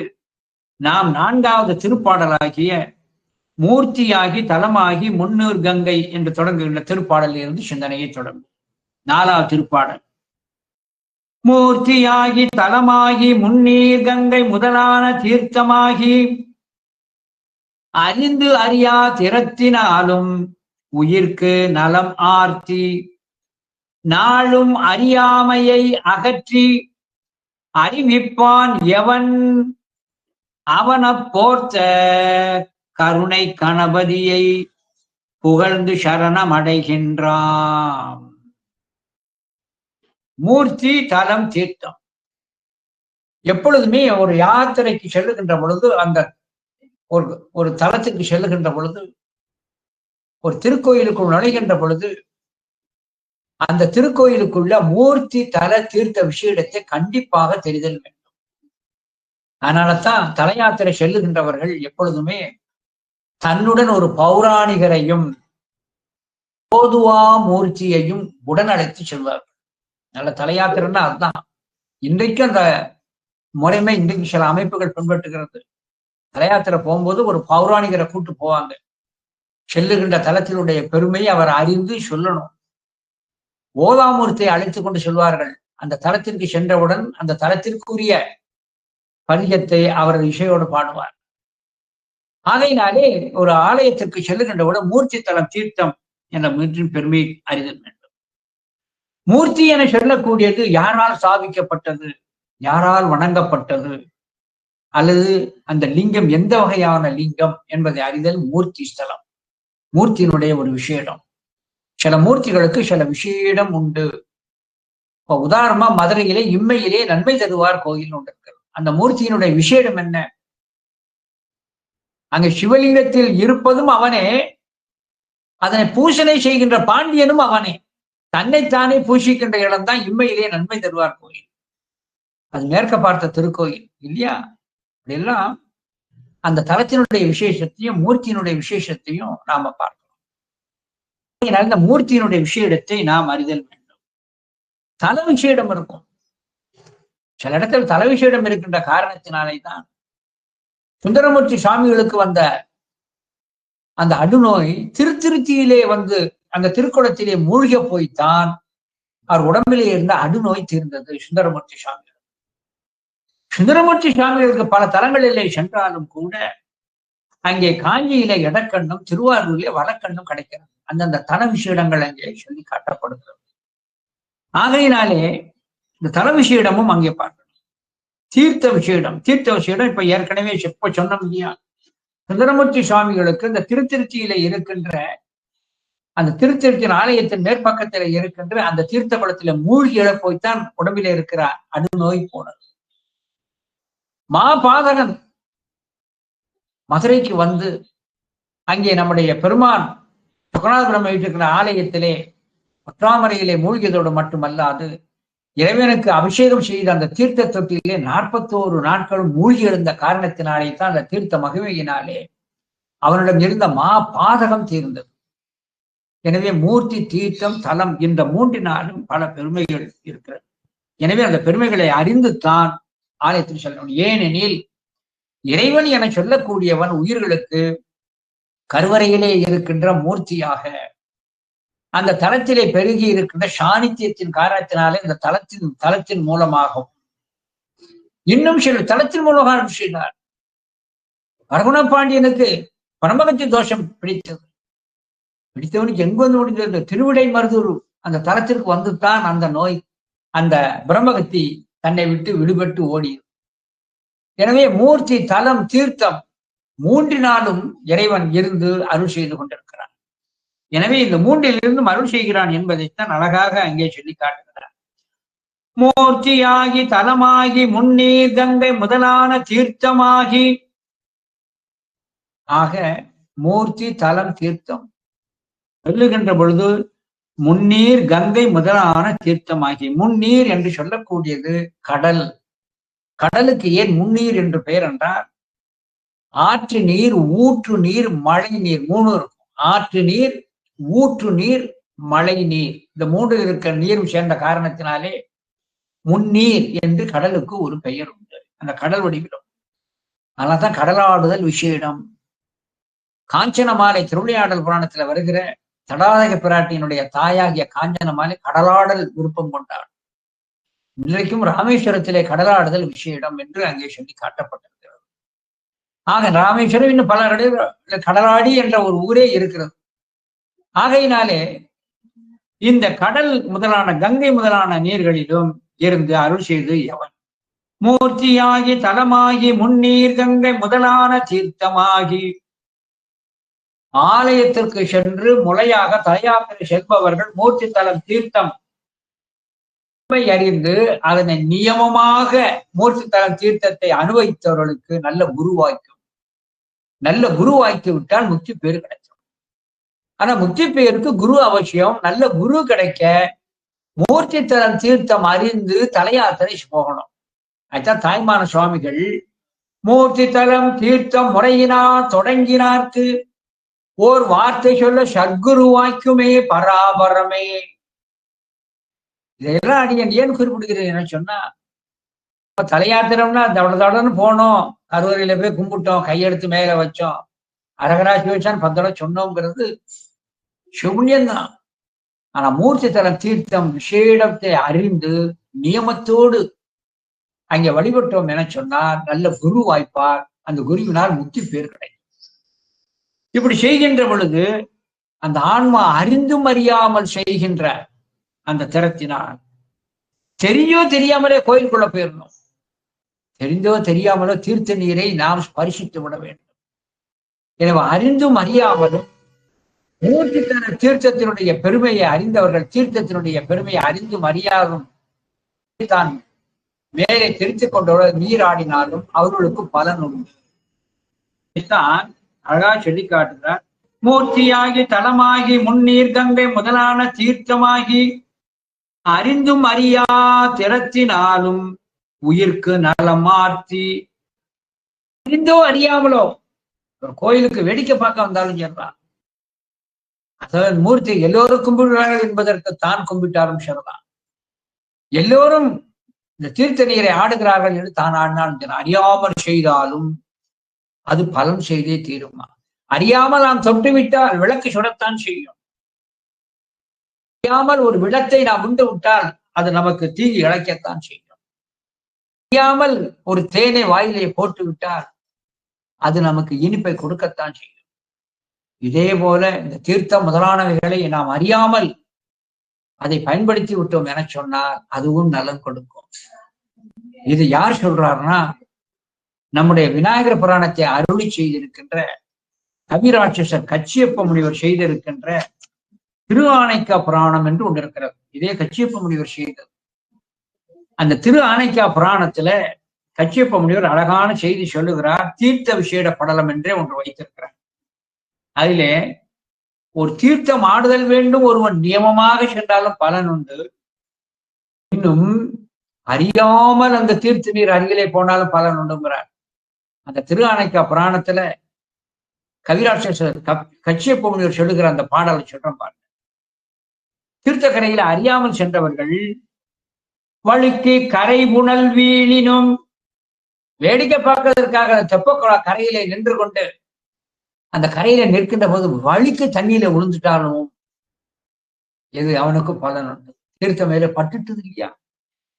Speaker 1: நாம் 4வது திருப்பாடலாகிய மூர்த்தியாகி தலமாகி முன்னூர் கங்கை என்று தொடங்குகின்ற திருப்பாடலில் இருந்து சிந்தனையை தொடங்கும். 4வது திருப்பாடல் மூர்த்தியாகி தலமாகி முன்னீர் கங்கை முதலான தீர்த்தமாகி அறிந்து அறியா திறத்தினாலும் உயிர்க்கு நலம் ஆர்த்தி நாளும் அறியாமையை அகற்றி அறிவிப்பான் எவன் அவன போர்த்த கருணை கணபதியை புகழ்ந்து சரணம் அடைகின்றான். மூர்த்தி தலம் தீர்த்தம். எப்பொழுதுமே ஒரு யாத்திரைக்கு செல்லுகின்ற பொழுது, அந்த ஒரு தலத்துக்கு செல்லுகின்ற பொழுது, ஒரு திருக்கோயிலுக்குள் நுழைகின்ற பொழுது, அந்த திருக்கோயிலுக்குள்ள மூர்த்தி தல தீர்த்த விஷயத்தை கண்டிப்பாக தெரிதல் வேண்டும். அதனாலதான் தல யாத்திரை செல்லுகின்றவர்கள் எப்பொழுதுமே தன்னுடன் ஒரு பௌராணிகரையும் போதுவா மூர்த்தியையும் உடன் அழைத்து செல்வார்கள். நல்ல தல யாத்திரைன்னா அதுதான். இன்றைக்கு அந்த முறைமை இன்றைக்கு சில அமைப்புகள் பின்பற்றுகிறது. தல யாத்திரை போகும்போது ஒரு பௌராணிகரை கூட்டு போவாங்க. செல்லுகின்ற தலத்தினுடைய பெருமையை அவர் அறிந்து சொல்லணும். ஓதாமூர்த்தியை அழைத்து கொண்டு செல்வார்கள். அந்த தலத்திற்கு சென்றவுடன் அந்த தலத்திற்குரிய பதிகத்தை அவரது இசையோடு பாடுவார். ஆகையினாலே ஒரு ஆலயத்திற்கு செல்லுகின்றவுடன் மூர்த்தி தலம் தீர்த்தம் என்ற மூர்த்தியின் பெருமையை அறிதல் வேண்டும். மூர்த்தி என சொல்லக்கூடியது யாரால் ஸ்தாபிக்கப்பட்டது, யாரால் வணங்கப்பட்டது, அல்லது அந்த லிங்கம் எந்த வகையான லிங்கம் என்பதை அறிதல் மூர்த்தி ஸ்தலம். மூர்த்தியினுடைய ஒரு விசேடம். சில மூர்த்திகளுக்கு சில விசேடம் உண்டு. இப்ப உதாரணமா மதுரையிலே இம்மையிலே நன்மை தருவார் கோயில் ஒன்று இருக்கிறது. அந்த மூர்த்தியினுடைய விசேடம் என்ன? அங்க சிவலிங்கத்தில் இருப்பதும் அவனே, அதனை பூசனை செய்கின்ற பாண்டியனும் அவனே. தன்னைத்தானே பூசிக்கின்ற இடம் தான் இம்மையிலே நன்மை தருவார் கோயில். அது மேற்க பார்த்த திருக்கோயில் இல்லையா? அப்படியெல்லாம் அந்த தலத்தினுடைய விசேஷத்தையும் மூர்த்தியினுடைய விசேஷத்தையும் நாம பார்க்கலாம். இந்த மூர்த்தியினுடைய விஷயத்தை நாம் அறிதல் வேண்டும். தல விஷேடம் இருக்கும். சில இடத்துல தல விஷேடம் இருக்கின்ற காரணத்தினாலே தான் சுந்தரமூர்த்தி சுவாமிகளுக்கு வந்த அந்த அடுநோய் திருத்திருத்தியிலே வந்து அந்த திருக்குளத்திலே மூழ்க போய்த்தான் அவர் உடம்பிலே இருந்த அடுநோய் தீர்ந்தது. சுந்தரமூர்த்தி சுவாமிகள் சுந்தரமூர்த்தி சுவாமிகளுக்கு பல தலங்களிலே சென்றாலும் கூட அங்கே காஞ்சியிலே இடக்கண்ணும், திருவாரூரிலே வடக்கண்ணும் கிடைக்கிறது. அந்தந்த தல விஷயங்கள் அங்கே சொல்லி காட்டப்படுகிறது. ஆகையினாலே இந்த தல விஷயமும் அங்கே பார்க்கணும். தீர்த்த விஷயம், தீர்த்த விஷயம் இப்ப ஏற்கனவே எப்ப சொன்னோம் இல்லையா? சுந்தரமூர்த்தி சுவாமிகளுக்கு இந்த திருத்திருச்சியில இருக்கின்ற அந்த திருத்திருச்சியின் ஆலயத்தின் மேற்பக்கத்துல இருக்கின்ற அந்த தீர்த்த குளத்தில மூழ்கி எழ போய்த்தான் உடம்பில இருக்கிற அடுநோய் போனது. மாபாதகன் மதுரைக்கு வந்து அங்கே நம்முடைய பெருமான் சுகநாதபுரம் இருக்கிற ஆலயத்திலே ஒற்றாமரையிலே மூழ்கியதோடு மட்டுமல்லாது இறைவனுக்கு அபிஷேகம் செய்த அந்த தீர்த்த தொட்டிலே 41 நாட்களும் மூழ்கி எழுந்த காரணத்தினாலே தான் அந்த தீர்த்த மகிமையினாலே அவனிடம் இருந்த பாதகம் தீர்ந்தது. எனவே மூர்த்தி, தீர்த்தம், தலம் இந்த 3 நாளும் பல பெருமைகள் இருக்கிறது. எனவே அந்த பெருமைகளை அறிந்து தான் ஆலயத்தில் சொல்லணும். ஏனெனில் இறைவன் என சொல்லக்கூடியவன் உயிர்களுக்கு கருவறையிலே இருக்கின்ற மூர்த்தியாக அந்த தலத்திலே பெருகி இருக்கின்ற சாணித்தியத்தின் காரணத்தினாலே இந்த தலத்தின் மூலமாகும். இன்னும் சில தலத்தின் மூலமாக செய்தார். வரகுணபாண்டியனுக்கு பரமகத்தி தோஷம் பிடித்தவனுக்கு எங்கு வந்து முடிந்தது? திருவிடை மருதூர் அந்த தலத்திற்கு வந்துதான் அந்த நோய், அந்த பிரம்மகத்தி தன்னை விட்டு விடுபட்டு ஓடியது. எனவே மூர்த்தி, தலம், தீர்த்தம் 3 நாளும் இறைவன் இருந்து அருள் செய்து கொண்டிருக்கிறான். எனவே இந்த 3லிருந்து அருள் செய்கிறான் என்பதைத்தான் அழகாக அங்கே சொல்லி காட்டுகிறார். மூர்த்தியாகி தலமாகி முன்னீர் கங்கை முதலான தீர்த்தமாகி. ஆக மூர்த்தி, தலம், தீர்த்தம் சொல்லுகின்ற பொழுது முன்னீர் கங்கை முதலான தீர்த்தமாகி. முன்னீர் என்று சொல்லக்கூடியது கடல். கடலுக்கு ஏன் முன்னீர் என்று பெயர் என்றால் ஆற்று நீர், ஊற்று நீர், மழை நீர் 3 இருக்கும். ஆற்று நீர், ஊற்று நீர், மழை நீர், இந்த 3 இருக்கிற நீர் சேர்ந்த காரணத்தினாலே முன்னீர் என்று கடலுக்கு ஒரு பெயர் உண்டு. அந்த கடல் வடிவிலும் அதனால்தான் கடலாடுதல் விஷயம். காஞ்சனமாலை திருவிளையாடல் புராணத்துல வருகிற தடாதக பிராட்டியினுடைய தாயாகிய காஞ்சனமாலை கடலாடல் விருப்பம் கொண்டாள். இன்றைக்கும் ராமேஸ்வரத்திலே கடலாடுதல் விஷயம் என்று அங்கே சொல்லி காட்டப்பட்டிருக்கிறது. ஆக ராமேஸ்வரம் இன்னும் பல கடலாடி என்ற ஒரு ஊரே இருக்கிறது. ஆகையினாலே இந்த கடல் முதலான கங்கை முதலான நீர்களிலும் இருந்து அருள் செய்து எவன் மூர்த்தியாகி தலமாகி முன்னீர் கங்கை முதலான தீர்த்தமாகி ஆலயத்திற்கு சென்று முறையாக தயாத்திரை செல்பவர்கள் மூர்த்தி தலம் தீர்த்தம் அறிந்து அதனை நியமமாக மூர்த்தி தலம் தீர்த்தத்தை அனுபவித்தவர்களுக்கு நல்ல குருவாய்க்கும். நல்ல குருவாய்க்கு விட்டால் முக்தி பேரு கிடைக்கும். ஆனா முக்தி பேருக்கு குரு அவசியம். நல்ல குரு கிடைக்க மூர்த்தி தலம் தீர்த்தம் அறிந்து தலையாத்திரை போகணும். அதுதான் தாய்மான சுவாமிகள் மூர்த்தி தலம் தீர்த்தம் முறையினார் தொடங்கினார்க்கு ஓர் வார்த்தை சொல்ல சத்குருவாய்க்குமே பராபரமே. இதெல்லாம் அடியன் ஏன் குறிப்பிடுகிறேன் என்ன சொன்னா, தலையாத்திரம்னா தடன்னு போனோம், கருவறையில போய் கும்பிட்டோம், கையெடுத்து மேல வச்சோம், அரகராசி வச்சான்னு 10 தடவை சொன்னோங்கிறது சுண்யம்தான். ஆனா மூர்த்தி தலம் தீர்த்தம் விஷேடத்தை அறிந்து நியமத்தோடு அங்கே வழிபட்டோம் என சொன்னார் நல்ல குரு வாய்ப்பார். அந்த குருவினால் முக்தி பேர் கிடைக்கும். இப்படி செய்கின்ற பொழுது அந்த ஆன்மா அறிந்தும் அறியாமல் செய்கின்ற அந்த திறத்தினால் தெரிஞ்சோ தெரியாமலே கோயிலுக்குள்ள போயிடணும். தெரிந்தோ தெரியாமலோ தீர்த்த நீரை நாம் ஸ்பரிசித்து விட வேண்டும். எனவே அறிந்தும் அறியாமலும் மூர்த்தி தல தீர்த்தத்தினுடைய பெருமையை அறிந்தவர்கள் தீர்த்தத்தினுடைய பெருமையை அறிந்தும் அறியாதும் தான் மேலே தெரித்துக் கொண்டவர்கள் நீராடினாலும் அவர்களுக்கு பலன் உண்டு. இதுதான் அழகா சொல்லி காட்டுகிறார். மூர்த்தியாகி தலமாகி முன்னீர் கங்கை முதலான தீர்த்தமாகி அறிந்தும் அறியா திறத்தினாலும் உயிர்க்கு நலமாற்றி. அறிந்தோ அறியாமலோ ஒரு கோயிலுக்கு வேடிக்கை பார்க்க வந்தாலும் சொல்றான். அதாவது மூர்த்தி எல்லோரும் கும்பிடுறார்கள் என்பதற்கு தான் கும்பிட்டாலும் சொல்லலாம். எல்லோரும் இந்த தீர்த்த நீரை ஆடுகிறார்கள் என்று தான் ஆடினாலும் அறியாமல் செய்தாலும் அது பலன் செய்தே தீருமா. அறியாமல் நாம் தொட்டுவிட்டால் விளக்கு சுடத்தான் செய்யும். அறியாமல் ஒரு விளத்தை நாம் உண்டு விட்டால் அது நமக்கு தீ இழைக்கத்தான் செய்யும். அறியாமல் ஒரு தேனை வாயிலே போட்டு விட்டால் அது நமக்கு இனிப்பை கொடுக்கத்தான் செய்யும். இதே போல இந்த தீர்த்தம் முதலானவைகளை நாம் அறியாமல் அதை பயன்படுத்தி விட்டோம் என சொன்னால் அதுவும் நலன் கொடுக்கும். இது யார் சொல்றாருன்னா, நம்முடைய விநாயகர் புராணத்தை அருளி செய்திருக்கின்ற கவிராட்சசர் கச்சியப்ப முனிவர் செய்திருக்கின்ற திரு ஆனைக்கா புராணம் என்று ஒன்று இருக்கிறது. இதே கச்சியப்ப முனிவர் செய்தது. அந்த திரு ஆனைக்கா புராணத்துல கச்சியப்ப முனிவர் அழகான செய்தி சொல்லுகிறார். தீர்த்த விசேட படலம் என்றே ஒன்று வைத்திருக்கிறார். அதிலே ஒரு தீர்த்தம் ஆடுதல் வேண்டும், ஒருவன் நியமமாக சென்றாலும் பலன் உண்டு. இன்னும் அறியாமல் அந்த தீர்த்த நீர் அருகிலே போனாலும் பலன் உண்டுங்கிறார். அந்த திரு ஆனைக்கா புராணத்துல கவிராட்சசர் கச்சியப்ப முனிவர் சொல்லுகிற அந்த பாடலை சொல்றோம் பாருங்க. தீர்த்தக்கரையில அறியாமல் சென்றவர்கள் வழுக்கி கரை புனல் வீழினும் வேடிக்கை பார்க்கறதற்காக தெப்பக்குழா கரையிலே நின்று கொண்டு அந்த கரையில நிற்கின்ற போது வழுக்கு தண்ணியில விழுந்துட்டாலும் இது அவனுக்கு பலன் உண்டு. தீர்த்த மேல பட்டுட்டது இல்லையா.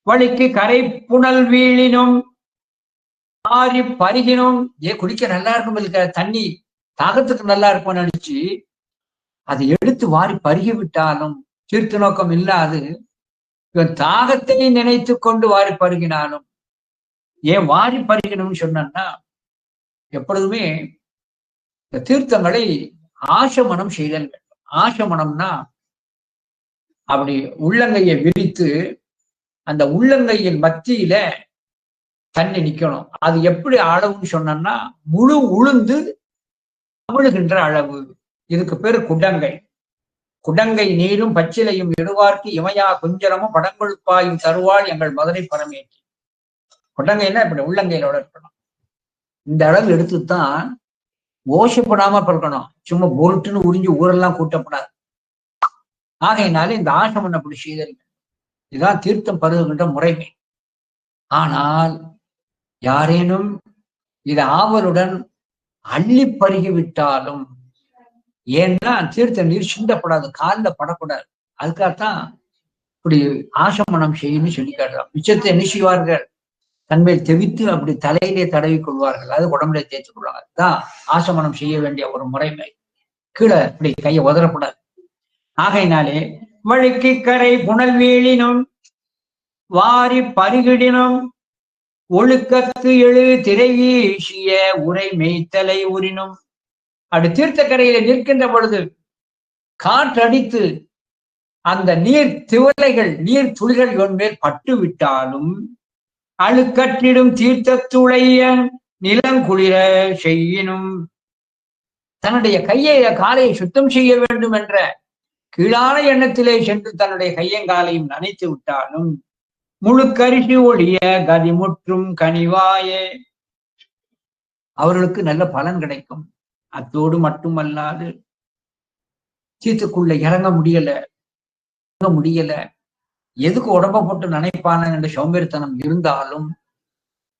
Speaker 1: வழுக்கி கரை புனல் வீழினும் ஆறி பருகினும் குடிக்க நல்லா இருக்கும் இல்ல தண்ணி, தாகத்துக்கு நல்லா இருக்கும்னு நினைச்சு அதை எடுத்து வாரி பருகி விட்டாலும் தீர்த்த நோக்கம் இல்லாது இவன் தாகத்தை நினைத்து கொண்டு வாரி பருகினாலும். ஏன் வாரி பருகினும்னு சொன்னா, எப்பொழுதுமே இந்த தீர்த்தங்களை ஆசமனம் செய்தல் வேண்டும். ஆசமனம்னா அப்படி உள்ளங்கையை விரித்து அந்த உள்ளங்கையின் மத்தியில தண்ணி நிக்கணும். அது எப்படி அளவுன்னு சொன்னா, முழு உளுந்து அமிழுகின்ற அளவு. இதுக்கு பேரு குடங்கை. குடங்கை நீரும் பச்சிலையும் இடுவார்க்கு இமையா குஞ்சரமும் படங்கொழுப்பாயும் தருவாள் எங்கள் மதுரை பரமேற்றி. குடங்கைன்னா இப்படி உள்ளங்கையிலோட இருக்கணும். இந்த அளவு எடுத்துத்தான் ஓசைப்படாம பறக்கணும். சும்மா பொருட்டுன்னு உறிஞ்சி ஊரெல்லாம் கூட்டப்படாது. ஆகையினால இந்த ஆசமன் அப்படி செய்தல். இதுதான் தீர்த்தம் பருகுகின்ற முறைமை. ஆனால் யாரேனும் இதை ஆவலுடன் அள்ளி பருகிவிட்டாலும், ஏன்னா தீர்த்த நீர் சிந்தப்படாது, காலில் படக்கூடாது. அதுக்காகத்தான் இப்படி ஆசமனம் செய்யணும்னு சொல்லி காட்டுறான். மிச்சத்தை என்ன செய்வார்கள்? தன்மேல் தெவித்து அப்படி தலையிலே தடவி கொள்வார்கள், அது உடம்புல தேய்த்து கொள்வாங்க. அதுதான் ஆசமனம் செய்ய வேண்டிய ஒரு முறைமை. கீழே இப்படி கையை உதறக்கூடாது. ஆகையினாலே வழுக்கி கரை புனல் வீழினும் வாரி பருகிடினும் ஒழுக்கத்து எழு திரை வீசிய உரை மெய்த்தலை உரினும். அப்படி தீர்த்தக்கரையில நிற்கின்ற பொழுது காற்றடித்து அந்த நீர் திவலைகள் நீர் துளிகள் இவன் மேல் பட்டு விட்டாலும் அழுக்கற்றிடும் தீர்த்தத்துளைய நிலங்குளிர செய்யினும். தன்னுடைய கையை காலையை சுத்தம் செய்ய வேண்டும் என்ற கீழான எண்ணத்திலே சென்று தன்னுடைய கையங்காலையும் நனைத்து விட்டாலும் முழு கரிசி ஒழிய கதிமுற்றும் கனிவாயே அவர்களுக்கு நல்ல பலன் கிடைக்கும். அத்தோடு மட்டுமல்லாது தீர்த்துக்குள்ள இறங்க முடியல எதுக்கு உடம்ப போட்டு நினைப்பான என்ற சோம்பேறித்தனம் இருந்தாலும்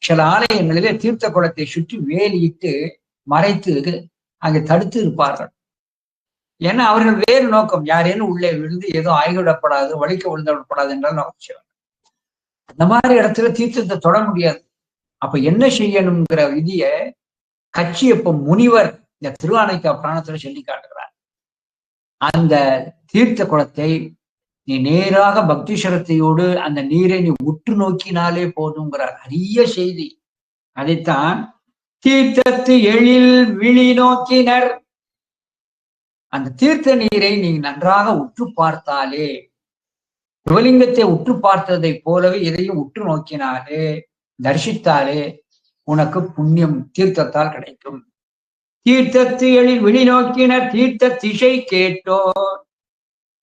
Speaker 1: சில ஆலயங்களிலே தீர்த்த குளத்தை சுற்றி வேலியிட்டு மறைத்து அங்கே தடுத்து இருப்பார்கள். ஏன்னா அவர்கள் வேறு நோக்கம், யாரேனும் உள்ளே விழுந்து ஏதோ ஆய்விடப்படாது, வலிக்க விழுந்துவிடப்படாது என்றால் நோக்கம். அந்த மாதிரி இடத்துல தீர்த்தத்தை தொட முடியாது. அப்ப என்ன செய்யணுங்கிற விதிய கச்சியப்ப முனிவர் இந்த திருவானைக்கா புராணத்துல சொல்லி காட்டுகிறார். அந்த தீர்த்த குளத்தை நீ நேராக பக்தி சிரத்தையோடு அந்த நீரை நீ உற்று நோக்கினாலே போதுங்கிறார். அரிய செய்தி. அதைத்தான் தீர்த்தத்து எழில் விழி நோக்கினர். அந்த தீர்த்த நீரை நீ நன்றாக உற்று பார்த்தாலே, சிவலிங்கத்தை உற்று பார்த்ததை போலவே இதையும் உற்று நோக்கினாலே, தரிசித்தாலே உனக்கு புண்ணியம் தீர்த்தத்தால் கிடைக்கும். தீர்த்தத்து எழில் விழி நோக்கினர் தீர்த்த திசை கேட்டோர்.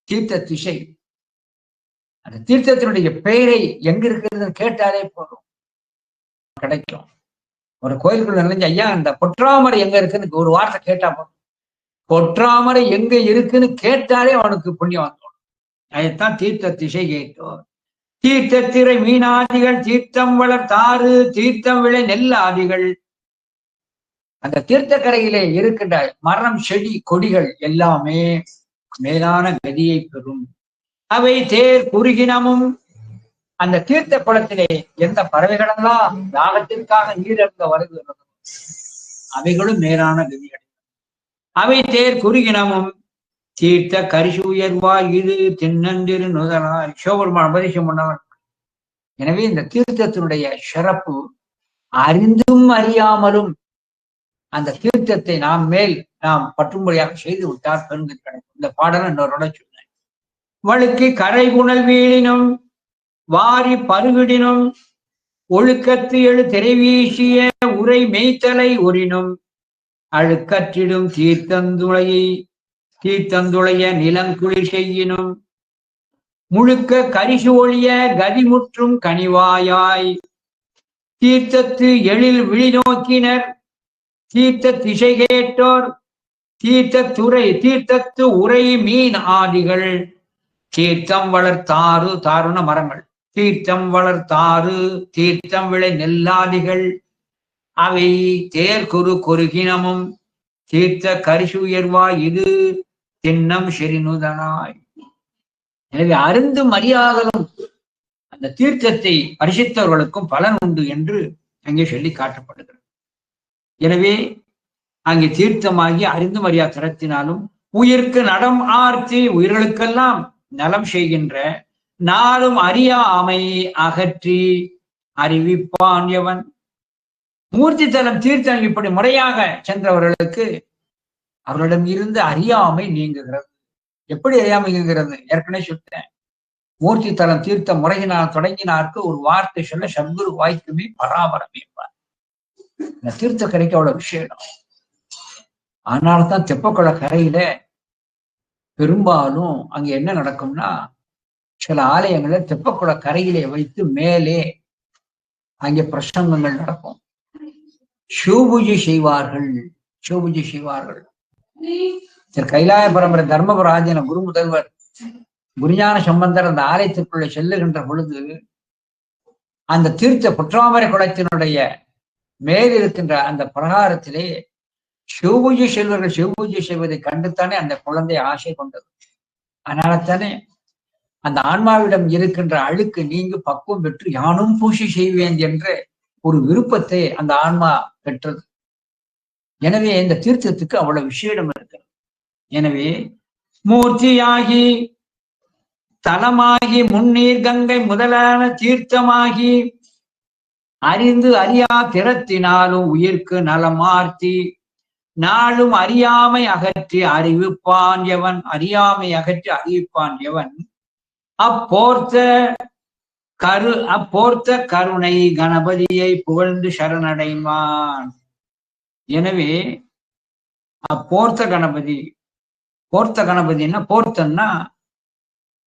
Speaker 1: தீர்த்த திசை, அந்த தீர்த்தத்தினுடைய பெயரை எங்க இருக்கிறதுன்னு கேட்டாலே போதும், கிடைக்கும். ஒரு கோயிலுக்குள்ள நினைஞ்ச ஐயா இந்த பொற்றாமரை எங்க இருக்குன்னு ஒரு வார்த்தை கேட்டா போதும். பொற்றாமரை எங்க இருக்குன்னு கேட்டாலே அவனுக்கு புண்ணியம் வந்துடும். அதைத்தான் தீர்த்த திசை கேட்டோர். தீர்த்தத்திரை மீனாதிகள் தீர்த்தம் வளர் தாறு தீர்த்தம் விளை நெல்லாதிகள். அந்த தீர்த்தக்கரையிலே இருக்கின்ற மரம் செடி கொடிகள் எல்லாமே மேலான கதியை பெறும். அவை தேர் குறுகினமும். அந்த தீர்த்த குளத்திலே எந்த பறவைகளெல்லாம் தாகத்திற்காக நீரிறங்க வருகிறதோ அவைகளும் மேலான கதிகள். அவை தேர் குறுகினமும் தீர்த்த கரிசு உயர்வாய் இது தின்னந்திரு நுதலாய். சிவபெருமான் உபதேசம் பண்ணவர். எனவே இந்த தீர்த்தத்தினுடைய சிறப்பு அறிந்தும் அறியாமலும் அந்த தீர்த்தத்தை நாம் பற்றும்படியாக செய்து விட்டால் பெருங்கதி கிடைக்கும். இந்த பாடலை இன்னொருட சொன்னேன். வழுக்கி கரை புனல் வீழினும் வாரி பருகிடினும் ஒழுக்கத்து எழு திரை வீசிய உரை மெய்த்தலை உரினும் அழுக்கற்றிடும் தீர்த்தந்துளைய நிலங்குளிர் செய்யினும் முழுக்க கரிசு ஒழிய கதிமுற்றும் கனிவாயாய். தீர்த்தத்து எழில் விழி நோக்கினர் தீர்த்த திசை கேட்டோர். தீர்த்தத்து உரை மீன் ஆதிகள். தீர்த்தம் வளர்த்தாறு, தாருன மரங்கள். தீர்த்தம் வளர்த்தாறு தீர்த்தம் விளை நெல்லாதிகள். அவை தேர் குறுகினமும் தீர்த்த கரிசு உயர்வாய் இது தின்னம் செறினுதனாய். எனவே அருந்தும் அறியாதலும் அந்த தீர்த்தத்தை பரிசித்தவர்களுக்கும் பலன் உண்டு என்று அங்கே சொல்லி காட்டப்படுகிறது. எனவே அங்கே தீர்த்தமாகி அறிந்தும் அறியா திறத்தினாலும் உயிர்க்கு நடம் ஆர்த்தி உயிர்களுக்கெல்லாம் நலம் செய்கின்ற நாளும் அறியாமை அகற்றி அறிவிப்பான் எவன். மூர்த்தி தலம் தீர்த்தம் இப்படி முறையாக சென்றவர்களுக்கு அவர்களிடம் இருந்து அறியாமை நீங்குகிறது. எப்படி அறியாமை நீங்குகிறது? ஏற்கனவே சொல்றேன். மூர்த்தி தலம் தீர்த்த முறையினால் தொடங்கினார்க்கு ஒரு வார்த்தை சொல்ல சத்குரு வாய்க்குமே பராபரமே என்பார். இந்த தீர்த்த கரைக்கு அவ்வளவு விஷயம். அதனால்தான் தெப்பக்குள கரையில பெரும்பாலும் அங்க என்ன நடக்கும்னா, சில ஆலயங்களை தெப்பக்குள கரையிலே வைத்து மேலே அங்கே பிரசங்கங்கள் நடக்கும். சிவபூஜை செய்வார்கள். திரு கைலாய பரம்பரை தர்மபுராஜன குரு முதல்வர் குருஞான சம்பந்தர் அந்த ஆலயத்திற்குள்ள செல்லுகின்ற பொழுது அந்த தீர்த்த பொற்றாமரை குளத்தினுடைய மேல் இருக்கின்ற அந்த பிரகாரத்திலே சிவபூஜை செல்வர்கள் சிவபூஜை செய்வதை கண்டுத்தானே அந்த குழந்தை ஆசை கொண்டது. அதனால்தானே அந்த ஆன்மாவிடம் இருக்கின்ற அழுக்கு நீங்கு பக்குவம் பெற்று யானும் பூசி செய்வேன் என்ற ஒரு விருப்பத்தை அந்த ஆன்மா பெற்றது. எனவே இந்த தீர்த்தத்துக்கு அவ்வளவு விஷயம் இருக்கிறது. எனவே மூர்த்தியாகி தலமாகி முன்னீர் கங்கை முதலான தீர்த்தமாகி அறிந்து அறியா திறத்தினாலும் உயிர்க்கு நலமார்த்தி நாளும் அறியாமை அகற்றி அறிவிப்பான் எவன், அறியாமை அகற்றி அறிவிப்பான் எவன், அப்போர்த்த கருணை கணபதியை புகழ்ந்து சரணடைவான். எனவே அப்போர்த்த கணபதினா போர்த்தன்னா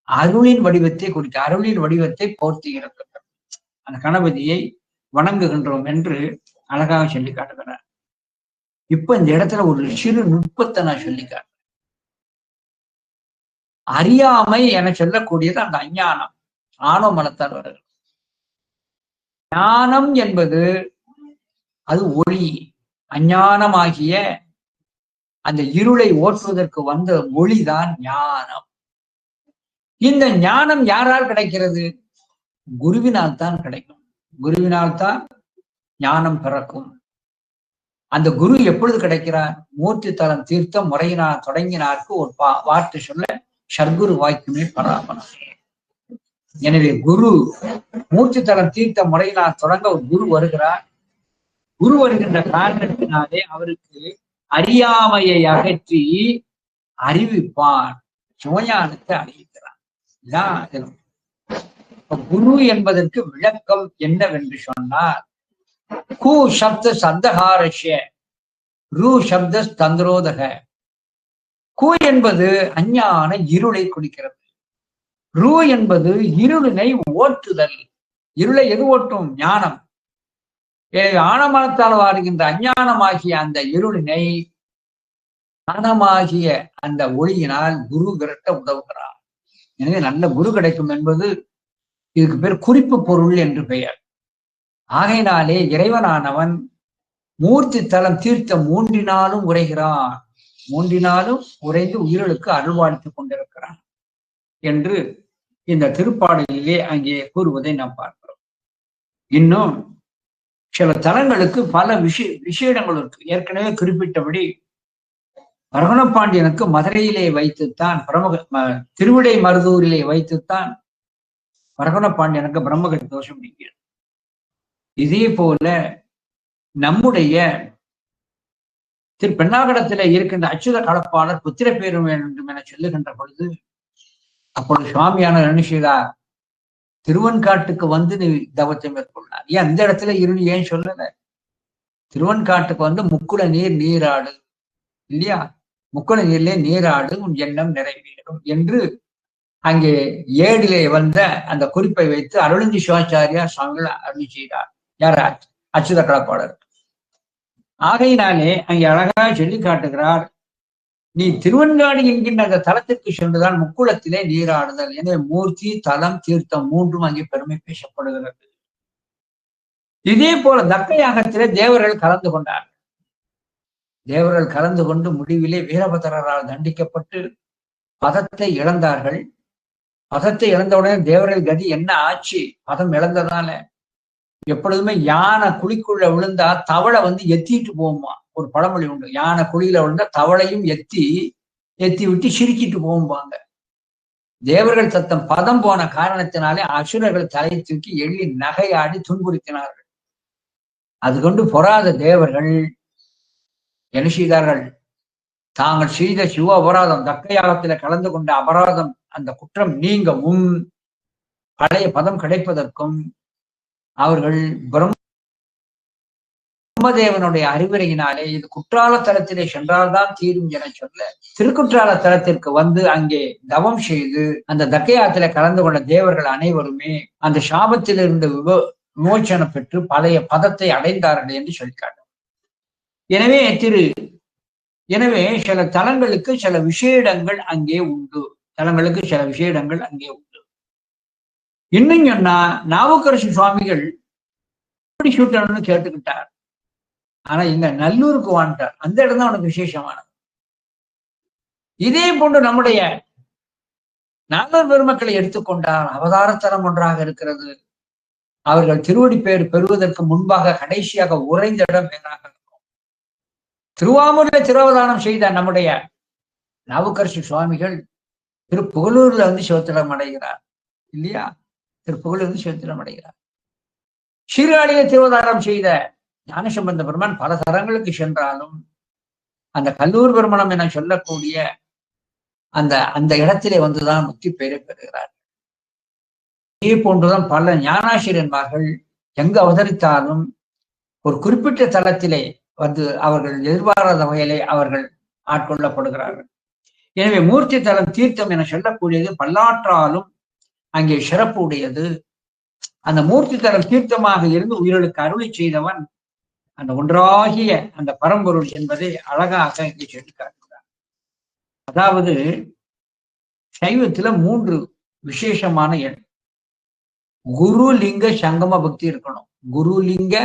Speaker 1: அருளின் வடிவத்தை குறிக்க, அருளின் வடிவத்தை போர்த்தி இருக்கிறார். அந்த கணபதியை வணங்குகின்றோம் என்று அழகாக சொல்லி காட்டுகிறார். இப்ப இந்த இடத்துல ஒரு சிறு நுட்பத்தை நான் சொல்லி காட்டுறேன். அறியாமை என சொல்லக்கூடியது அந்த அஞ்ஞானம், ஆணவ மனத்தால் வருகிறது. ஞானம் என்பது அது ஒளி, அஞ்ஞானமாகிய அந்த இருளை ஓற்றுவதற்கு வந்த ஒளிதான் ஞானம். இந்த ஞானம் யாரால் கிடைக்கிறது? குருவினால் தான் கிடைக்கும். குருவினால் தான் ஞானம் பிறக்கும். அந்த குரு எப்பொழுது கிடைக்கிறார்? மூர்த்தி தலம் தீர்த்தம் முறையினால் தொடங்கினார்க்கு ஒரு வார்த்தை சொல்ல சர்க்குரு வாய்க்குமே பராமரம். எனவே குரு மூர்த்தி தலம் தீர்த்த முறையினால் தொடங்க ஒரு குரு வருகிறார். குரு வருகின்ற காரணத்தினாலே அவருக்கு அறியாமையை அகற்றி அறிவிப்பான், சிவஞானத்தை அறிவிக்கிறான். குரு என்பதற்கு விளக்கம் என்னவென்று சொன்னால், கு சப்த சப்தஹாரஷ்ய ரு சப்த தந்திரோதக. கு என்பது அஞ்ஞான இருளை குறிக்கிறது. ரு என்பது இருளினை ஓட்டுதல். இருளை எது ஓட்டும்? ஞானம். ஆணவமனத்தால் வருகின்ற அஞ்ஞானமாகிய அந்த இருளினை ஞானமாகிய அந்த ஒளியினால் குரு விரட்ட உதவுகிறார். எனவே நல்ல குரு கிடைக்கும் என்பது இதுக்கு பேர் குறிப்பு பொருள் என்று பெயர். ஆகையினாலே இறைவனானவன் மூர்த்தி தலம் தீர்த்தம் மூன்றினாலும் உரைகிறான். மூன்றினாலும் உரைந்து உயிர்களுக்கு அருள்வாழ்த்திக் கொண்டிருக்கிறான் என்று இந்த திருப்பாடலிலே அங்கே கூறுவதை நாம் பார்க்கிறோம். இன்னும் சில தலங்களுக்கு பல விஷயங்கள் இருக்கு. ஏற்கனவே குறிப்பிட்டபடி பரகுணப்பாண்டியனுக்கு மதுரையிலே வைத்துத்தான் திருவிடை மருதூரிலே வைத்துத்தான் பரகுணப்பாண்டியனுக்கு பிரம்மகடி தோஷம் நீங்கியது. இதே போல நம்முடைய பெண்ணாகடத்திலே இருக்கின்ற அச்சுத களப்பாளர் புத்திர பேரும் வேண்டும் என சொல்லுகின்ற பொழுது, அப்பொழுது சுவாமியான என்ன செய்தார்? திருவன்காட்டுக்கு வந்து நீ தவத்தை மேற்கொள்ளார். ஏன் அந்த இடத்துல இருள் ஏன் சொல்லல? திருவன்காட்டுக்கு வந்து முக்குள நீர் நீராடு இல்லையா? முக்குள நீர்லே நீராடு உன் எண்ணம் நிறைவேறும் என்று அங்கே ஏடிலே வந்த அந்த குறிப்பை வைத்து அருளஞ்சி சிவாச்சாரியா சுவாமிகள் அருள் செய்தார். யார்? அச்சுத களப்பாளர். ஆகையினாலே அங்கே அழகாக சொல்லி காட்டுகிறார், நீ திருவன்காடு என்கின்ற அந்த தலத்திற்கு சென்றுதான் முக்குளத்திலே நீராடுதல். எனவே மூர்த்தி தலம் தீர்த்தம் மூன்றும் அங்கே பெருமை பேசப்படுகிறது. இதே போல தக்க யாகத்திலே தேவர்கள் கலந்து கொண்டார்கள். தேவர்கள் கலந்து கொண்டு முடிவிலே வீரபத்திரரால் தண்டிக்கப்பட்டு பதத்தை இழந்தார்கள். பதத்தை இழந்தவுடனே தேவர்கள் கதி என்ன ஆச்சு? பதம் இழந்ததால எப்பொழுதுமே யானை குழிக்குள்ள விழுந்தா தவளை வந்து எத்திட்டு போகுமா? ஒரு பழமொழி உண்டு. யானை குழியில விழுந்தா தவளையும் எத்தி விட்டு சிரிக்கிட்டு போகும்பாங்க. தேவர்கள் தத்தம் பதம் போன காரணத்தினாலே அசுரர்கள் தலை தூக்கி எள்ளி நகையாடி துன்புறுத்தினார்கள். அது கொண்டு பொறாத தேவர்கள் என்ன செய்தார்கள்? தாங்கள் செய்த சிவ அபராதம், தக்கையாகத்தில கலந்து கொண்ட அபராதம், அந்த குற்றம் நீங்கவும் பழைய பதம் கிடைப்பதற்கும் அவர்கள் பிரம்மதேவனுடைய அறிவுரையினாலே இது குற்றால தலத்திலே சென்றால்தான் தீரும் என சொல்ல திருக்குற்றால தலத்திற்கு வந்து அங்கே தவம் செய்து அந்த தக்கையாத்தில கலந்து கொண்ட தேவர்கள் அனைவருமே அந்த சாபத்திலிருந்து விமோச்சனம் பெற்று பழைய பதத்தை அடைந்தார்கள் என்று சொல்லிக்காட்டு. எனவே சில தலங்களுக்கு சில விசேடங்கள் அங்கே உண்டு. தலங்களுக்கு சில விசேடங்கள் அங்கே உண்டு. இன்னும் சொன்னா நாவுக்கரசு சுவாமிகள் எப்படி சூட்டணும்னு கேட்டுக்கிட்டார். ஆனா இங்க நல்லூருக்கு வாழ்ந்தார். அந்த இடம் தான் அவனுக்கு விசேஷமானது. இதே போன்று நம்முடைய நால்வர் பெருமக்களை எடுத்துக்கொண்டால் அவதாரத்தலம் ஒன்றாக இருக்கிறது. அவர்கள் திருவடி பேர் பெறுவதற்கு முன்பாக கடைசியாக உறைந்த இடம் பேராக இருக்கும். திருவாமூர்ல திருவதானம் செய்த நம்முடைய நாவுக்கரசு சுவாமிகள் திருப்புகலூர்ல வந்து சிவத்திடம் அடைகிறார் இல்லையா? திருப்புகலூர் வந்து சிவத்திடம் அடைகிறார். சீர்காழியை திருவதாரம் செய்த ஞானசம்பந்த பெருமான் பல தரங்களுக்கு சென்றாலும் அந்த கல்லூர் பெருமணம் என சொல்லக்கூடிய அந்த இடத்திலே வந்துதான் முக்தி பெயரை பெறுகிறார். இதே போன்றுதான் பல ஞானாசிரியன்மார்கள் எங்கு அவதரித்தாலும் ஒரு குறிப்பிட்ட தளத்திலே வந்து அவர்கள் எதிர்பாராத வகையிலே அவர்கள் ஆட்கொள்ளப்படுகிறார்கள். எனவே மூர்த்தி தலம் தீர்த்தம் என சொல்லக்கூடியது பல்லாற்றாலும் அங்கே சிறப்பு உடையது. அந்த மூர்த்தி தலம் தீர்த்தமாக இருந்து உயிர்களுக்கு அருளி செய்தவன் அந்த ஒன்றாகிய அந்த பரம்பொருள் என்பதை அழகாக இங்கே சொல்லி காட்டுகிறார். அதாவது சைவத்துல 3 விசேஷமான எண். குரு லிங்க சங்கம பக்தி இருக்கணும். குரு லிங்க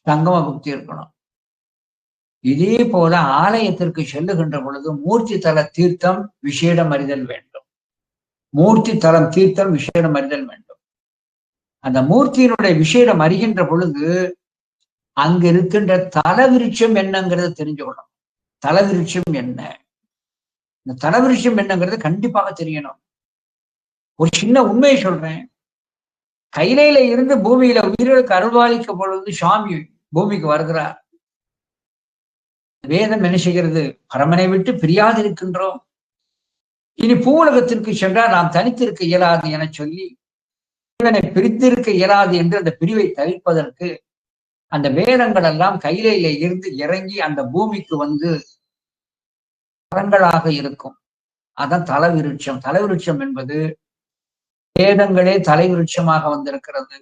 Speaker 1: சங்கம பக்தி இருக்கணும். இதே போல ஆலயத்திற்கு செல்லுகின்ற பொழுது மூர்த்தி தல தீர்த்தம் விசேடம் அறிதல் வேண்டும். மூர்த்தி தலம் தீர்த்தம் விசேடம் அறிதல் வேண்டும். அந்த மூர்த்தியினுடைய விசேடம் அறிகின்ற பொழுது அங்கு இருக்கின்ற தலவிருட்சம் என்னங்கிறத தெரிஞ்சுக்கணும். தலவிருட்சம் என்ன, இந்த தலவிருட்சம் என்னங்கிறது கண்டிப்பாக தெரியணும். ஒரு சின்ன உண்மையை சொல்றேன். கைலையில இருந்து பூமியில உயிர்களுக்கு அருள்வாளிக்க பொழுது சுவாமி பூமிக்கு வருகிறார். வேதம் என்ன செய்கிறது? பரமனை விட்டு பிரியாதிருக்கின்றோம், இனி பூவுலகத்திற்கு சென்றால் நாம் தனித்திருக்க இயலாது என சொல்லி இவனை பிரித்திருக்க இயலாது என்று அந்த பிரிவை தவிர்ப்பதற்கு அந்த வேதங்கள் எல்லாம் கைலையில இருந்து இறங்கி அந்த பூமிக்கு வந்து மரங்களாக இருக்கும். அதான் தலவிருட்சம். தலவிருட்சம் என்பது வேதங்களே தலைவிருட்சமாக வந்திருக்கிறது.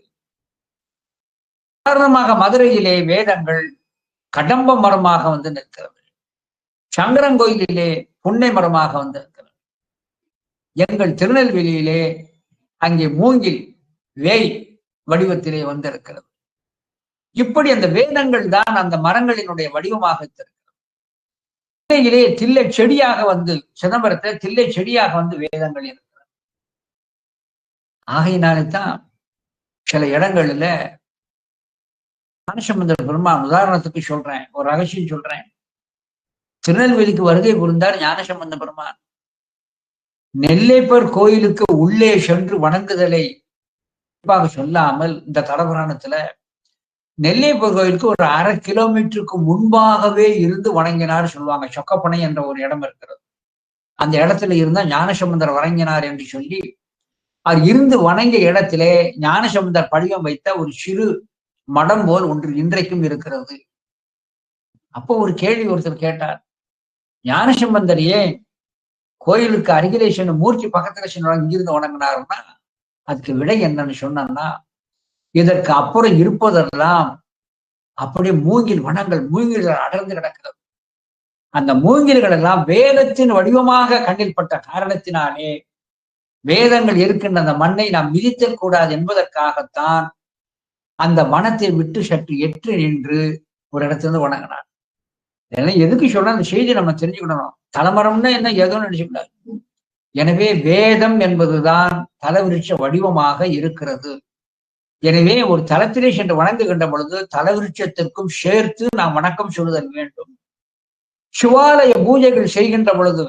Speaker 1: உதாரணமாக மதுரையிலே வேதங்கள் கடம்ப மரமாக வந்து நிற்கிறது. சங்கரங்கோயிலிலே புன்னை மரமாக வந்திருக்கிறது. எங்கள் திருநெல்வேலியிலே அங்கே மூங்கில் வேய் வடிவத்திலே வந்திருக்கிறது. இப்படி அந்த வேதங்கள் தான் அந்த மரங்களினுடைய வடிவமாக இருக்கிறது. தில்லையிலே தில்லை செடியாக வந்து சிதம்பரத்தில் தில்லை செடியாக வந்து வேதங்கள் இருக்கிறது. ஆகையினாலே தான் சில இடங்கள்ல ஞானசம்பந்தர் பெருமான், உதாரணத்துக்கு சொல்றேன், ஒரு ரகசியம் சொல்றேன். திருநெல்வேலிக்கு வருகை புரிந்தார் ஞானசம்பந்த பெருமான். நெல்லைப்பர் கோயிலுக்கு உள்ளே சென்று வணங்குதலை குறிப்பாக சொல்லாமல் இந்த தலபுராணத்துல நெல்லைப்பர் கோயிலுக்கு ஒரு 1/2 கிலோமீட்டருக்கு முன்பாகவே இருந்து வணங்கினார் சொல்லுவாங்க. சொக்கப்பனை என்ற ஒரு இடம் இருக்கிறது. அந்த இடத்துல இருந்தா ஞானசம்பந்தர் வணங்கினார் என்று சொல்லி அவர் இருந்து வணங்கிய இடத்திலே ஞானசம்பந்தர் படிவம் வைத்த ஒரு சிறு மடம் போல் ஒன்று இன்றைக்கும் இருக்கிறது. அப்போ ஒரு கேள்வி ஒருத்தர் கேட்டார், ஞானசம்பந்தர் ஏன் கோயிலுக்கு அருகிலே சென்று மூர்த்தி பக்கத்துல சென்று இங்கிருந்து வணங்கினாருன்னா அதுக்கு விடை என்னன்னு சொன்னா, இதற்கு அப்புறம் இருப்பதெல்லாம் அப்படியே மூங்கில் வனங்கள், மூங்கில்கள் அடர்ந்து கிடக்கிறது. அந்த மூங்கில்கள் எல்லாம் வேதத்தின் வடிவமாக கண்ணில் பட்ட காரணத்தினாலே வேதங்கள் இருக்கின்ற அந்த மண்ணை நாம் மிதித்தல் கூடாது என்பதற்காகத்தான் அந்த வனத்தை விட்டு சற்று எற்று நின்று ஒரு இடத்திலிருந்து வணங்கினார். இதெல்லாம் எதுக்கு சொல்ற அந்த செய்தி நம்ம தெரிஞ்சுக்கணும். தலைமரம்னா என்ன எதுவும் நினைச்சுக்கூடாது. எனவே வேதம் என்பதுதான் தலவிருட்ச வடிவமாக இருக்கிறது. எனவே ஒரு தலத்திலே சென்று வணங்குகின்ற பொழுது தலவிருட்சத்திற்கும் சேர்த்து நாம் வணக்கம் சொல்லுதல் வேண்டும். சிவாலய பூஜைகள் செய்கின்ற பொழுது,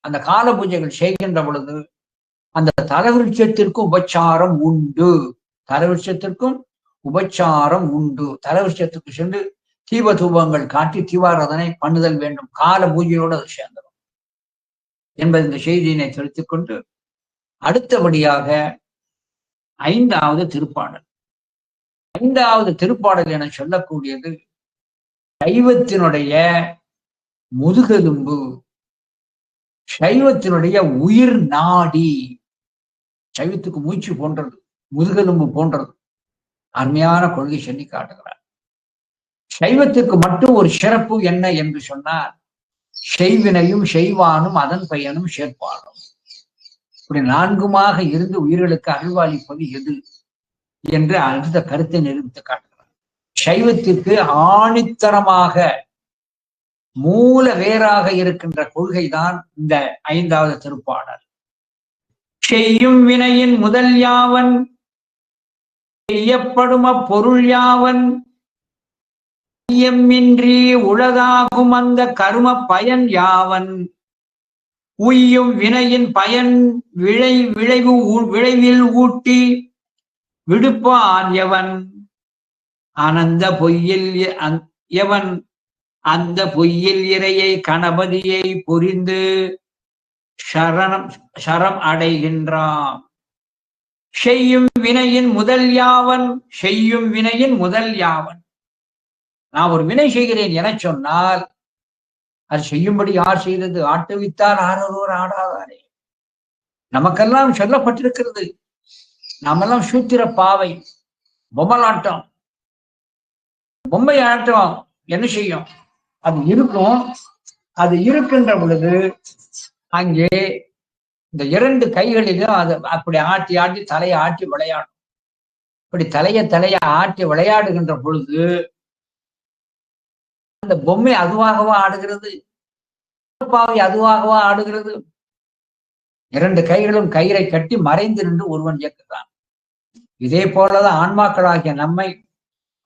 Speaker 1: அந்த கால பூஜைகள் செய்கின்ற பொழுது அந்த தலவிருட்சத்திற்கும் உபச்சாரம் உண்டு. தலவிருட்சத்திற்கும் உபச்சாரம் உண்டு. தலவிருட்சத்துக்கு சென்று தீப தூபங்கள் காட்டி தீபாராதனை பண்ணுதல் வேண்டும். கால பூஜையோடு அது சேர்ந்தது என்பது இந்த செய்தியினை தெரிவித்துக் கொண்டு அடுத்தபடியாக 5வது திருப்பாடல். 5வது திருப்பாடல் என சொல்லக்கூடியது சைவத்தினுடைய முதுகெலும்பு, சைவத்தினுடைய உயிர் நாடி. சைவத்துக்கு மூச்சு போன்றது, முதுகெலும்பு போன்றது. அருமையான கொள்கை சொல்லி காட்டுகிறார். சைவத்துக்கு மட்டும் ஒரு சிறப்பு என்ன என்று சொன்னார், செய்வினையும் செய்வானும் அதன் பயனும் சேர்ப்பானும். இப்படி 4மாக இருந்து உயிர்களுக்கு அருள்வாளிப்பது எது என்று அடுத்த கருத்தை நிரூபித்து காட்டுகிறார். சைவத்திற்கு ஆணித்தரமாக மூல வேறாக இருக்கின்ற கொள்கைதான் இந்த 5வது திருப்பாடல். செய்யும் வினையின் முதல் யாவன் செய்யப்படும் அப்பொருள் யாவன் ஐயமின்றி உளதாகும் அந்த கரும பயன் யாவன் உய்யும் வினையின் பயன் விளைவில் ஊட்டி விடுப்பான் எவன் ஆனந்த பொய்யில் எவன் அந்த பொய்யில் இறையை கணபதியை புரிந்து சரம் அடைகின்றான். செய்யும் வினையின் முதல் யாவன் செய்யும் வினையின் முதல் யாவன். நான் ஒரு வினை செய்கிறேன் என சொன்னால் அது செய்யும்படி யார் செய்தது? ஆட்டுவித்தால் ஆரொருவர் ஆடாதாரே. நமக்கெல்லாம் சொல்லப்பட்டிருக்கிறது. நாமெல்லாம் சூத்திர பாவை, பொம்மலாட்டம். பொம்மை ஆட்டம் என்ன செய்யும்? அது இருக்கும். அது இருக்கின்ற பொழுது அங்கே இந்த இரண்டு கைகளிலும் அது அப்படி ஆட்டி ஆட்டி தலையை ஆட்டி விளையாடும். இப்படி தலையை ஆட்டி விளையாடுகின்ற பொழுது அந்த பொம்மை அதுவாகவா ஆடுகிறது? பாவை அதுவாகவா ஆடுகிறது? இரண்டு கைகளும் கயிறை கட்டி மறைந்து நின்று ஒருவன் இயக்குகிறான். இதே போலதான் ஆன்மாக்களாகிய நம்மை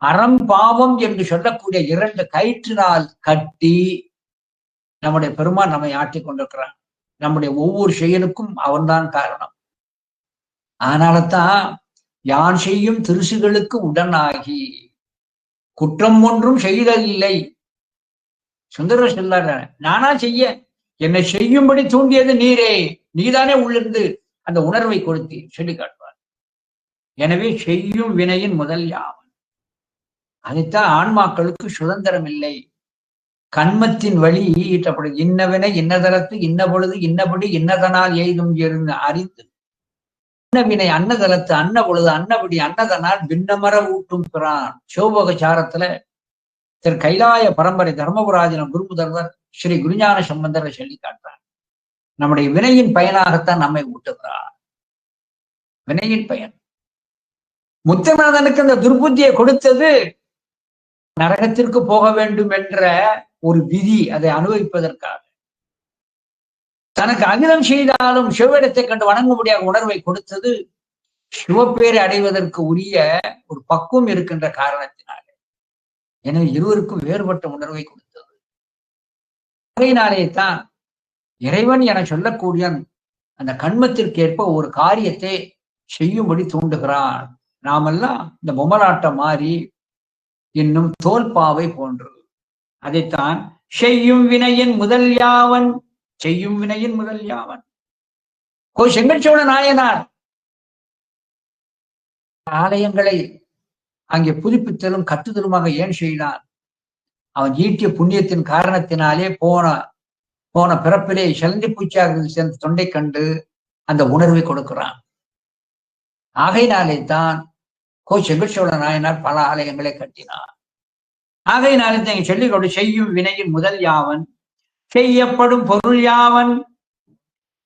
Speaker 1: அறம் பாவம் என்று சொல்லக்கூடிய இரண்டு கயிற்றினால் கட்டி நம்முடைய பெருமான் நம்மை ஆட்டிக் கொண்டிருக்கிறான். நம்முடைய ஒவ்வொரு செயலுக்கும் அவன்தான் காரணம். அதனாலதான் யான் செய்யும் திருசுகளுக்கு உடனாகி குற்றம் ஒன்றும் செய்ததில்லை. சுந்தரர் சொல்லார், நானா செய்ய, என்னை செய்யும்படி தூண்டியது நீரே, நீதானே உள்ளிருந்து அந்த உணர்வை கொடுத்து சொல்லி காட்டுவார். எனவே செய்யும் வினையின் முதல் யாவன். அதைத்தான் ஆன்மாக்களுக்கு சுதந்திரம் இல்லை. கண்மத்தின் வழி ஈட்டப்படுது. இன்னவினை இன்னதலத்து இன்ன பொழுது இன்னபடி இன்னதனால் எய்தும் இருந்து அறிந்து அன்னவினை அன்னதலத்து அன்ன பொழுது அன்னபடி அன்னதனால் பின்னமர ஊட்டும் பிரான். சிவபோகசாரத்துல திரு கைலாய பரம்பரை தர்மபுராஜன குருமுதல்வர் ஸ்ரீ குருஞான சம்பந்தரை சொல்லி காட்டுறார். நம்முடைய வினையின் பயனாகத்தான் நம்மை ஊட்டுகிறார். வினையின் பயன். முத்தநாதனுக்கு அந்த துர்புத்தியை கொடுத்தது நரகத்திற்கு போக வேண்டும் என்ற ஒரு விதி, அதை அனுபவிப்பதற்காக. தனக்கு அகிலம் செய்தாலும் சிவவிடத்தை கண்டு வணங்கும்படியாக உணர்வை கொடுத்தது சிவப்பேரை அடைவதற்கு உரிய ஒரு பக்குவம் இருக்கின்ற காரணத்தினாலே. எனவே இருவருக்கும் வேறுபட்ட உணர்வை கொடுத்தது. அதனாலே தான் இறைவன் என சொல்லக்கூடிய அந்த கண்மத்திற்கு ஏற்ப ஒரு காரியத்தை செய்யும்படி தூண்டுகிறான். நாமெல்லாம் இந்த பொம்மலாட்டம் மாறி இன்னும் தோல்பாவை போன்று. அதைத்தான் செய்யும் வினையின் முதல் யாவன் செய்யும் வினையின் முதல் யாவன். செங்கற்சோழ நாயனார் ஆலயங்களை அங்கே புதுப்பித்தலும் கட்டுதலுமாக ஏன் செய்தான்? அவன் ஈட்டிய புண்ணியத்தின் காரணத்தினாலே போன பிறப்பிலே செலந்தி பூச்சியாக சேர்ந்த தொண்டை கண்டு அந்த உணர்வை கொடுக்கிறான். ஆகையினாலே தான் செங்கற்சோழ நாயனார் பல ஆலயங்களை கட்டினார். ஆகையினாலே தான் இங்க சொல்லிக் கொண்டு செய்யும் வினையின் முதல் யாவன் செய்யப்படும் பொருள் யாவன்.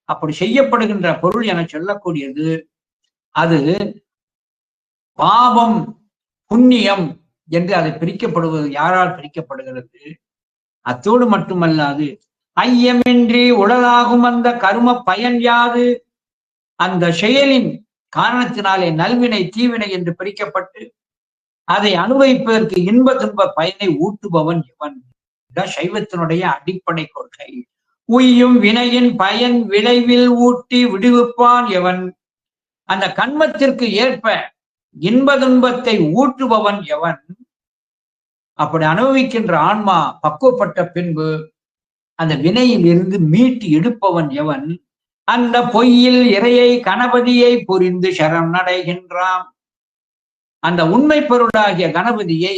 Speaker 1: அப்படி செய்யப்படுகின்ற பொருள் என சொல்லக்கூடியது அது பாவம் புண்ணியம் என்று அதை பிரிக்கப்படுவது யாரால் பிரிக்கப்படுகிறது? அத்தோடு மட்டுமல்லாது ஐயமின்றி உலகாகும் அந்த கரும பயன் யாது? அந்த செயலின் காரணத்தினாலே நல்வினை தீவினை என்று பிரிக்கப்பட்டு அதை அனுபவிப்பதற்கு இன்ப துன்ப பயனை ஊட்டுபவன் எவன்? சைவத்தினுடைய அடிப்படை கொள்கை. உய்யும் வினையின் பயன் விளைவில் ஊட்டி விடுவிப்பான் எவன்? அந்த கண்மத்திற்கு ஏற்ப இன்ப துன்பத்தை ஊட்டுபவன் எவன்? அப்படி அனுபவிக்கின்ற ஆன்மா பக்குவப்பட்ட பின்பு அந்த வினையில் இருந்து மீட்டு எடுப்பவன் எவன்? அந்த பொய்யில் இறையை கணபதியை புரிந்து சரண் அடைகின்றான். அந்த உண்மை பொருளாகிய கணபதியை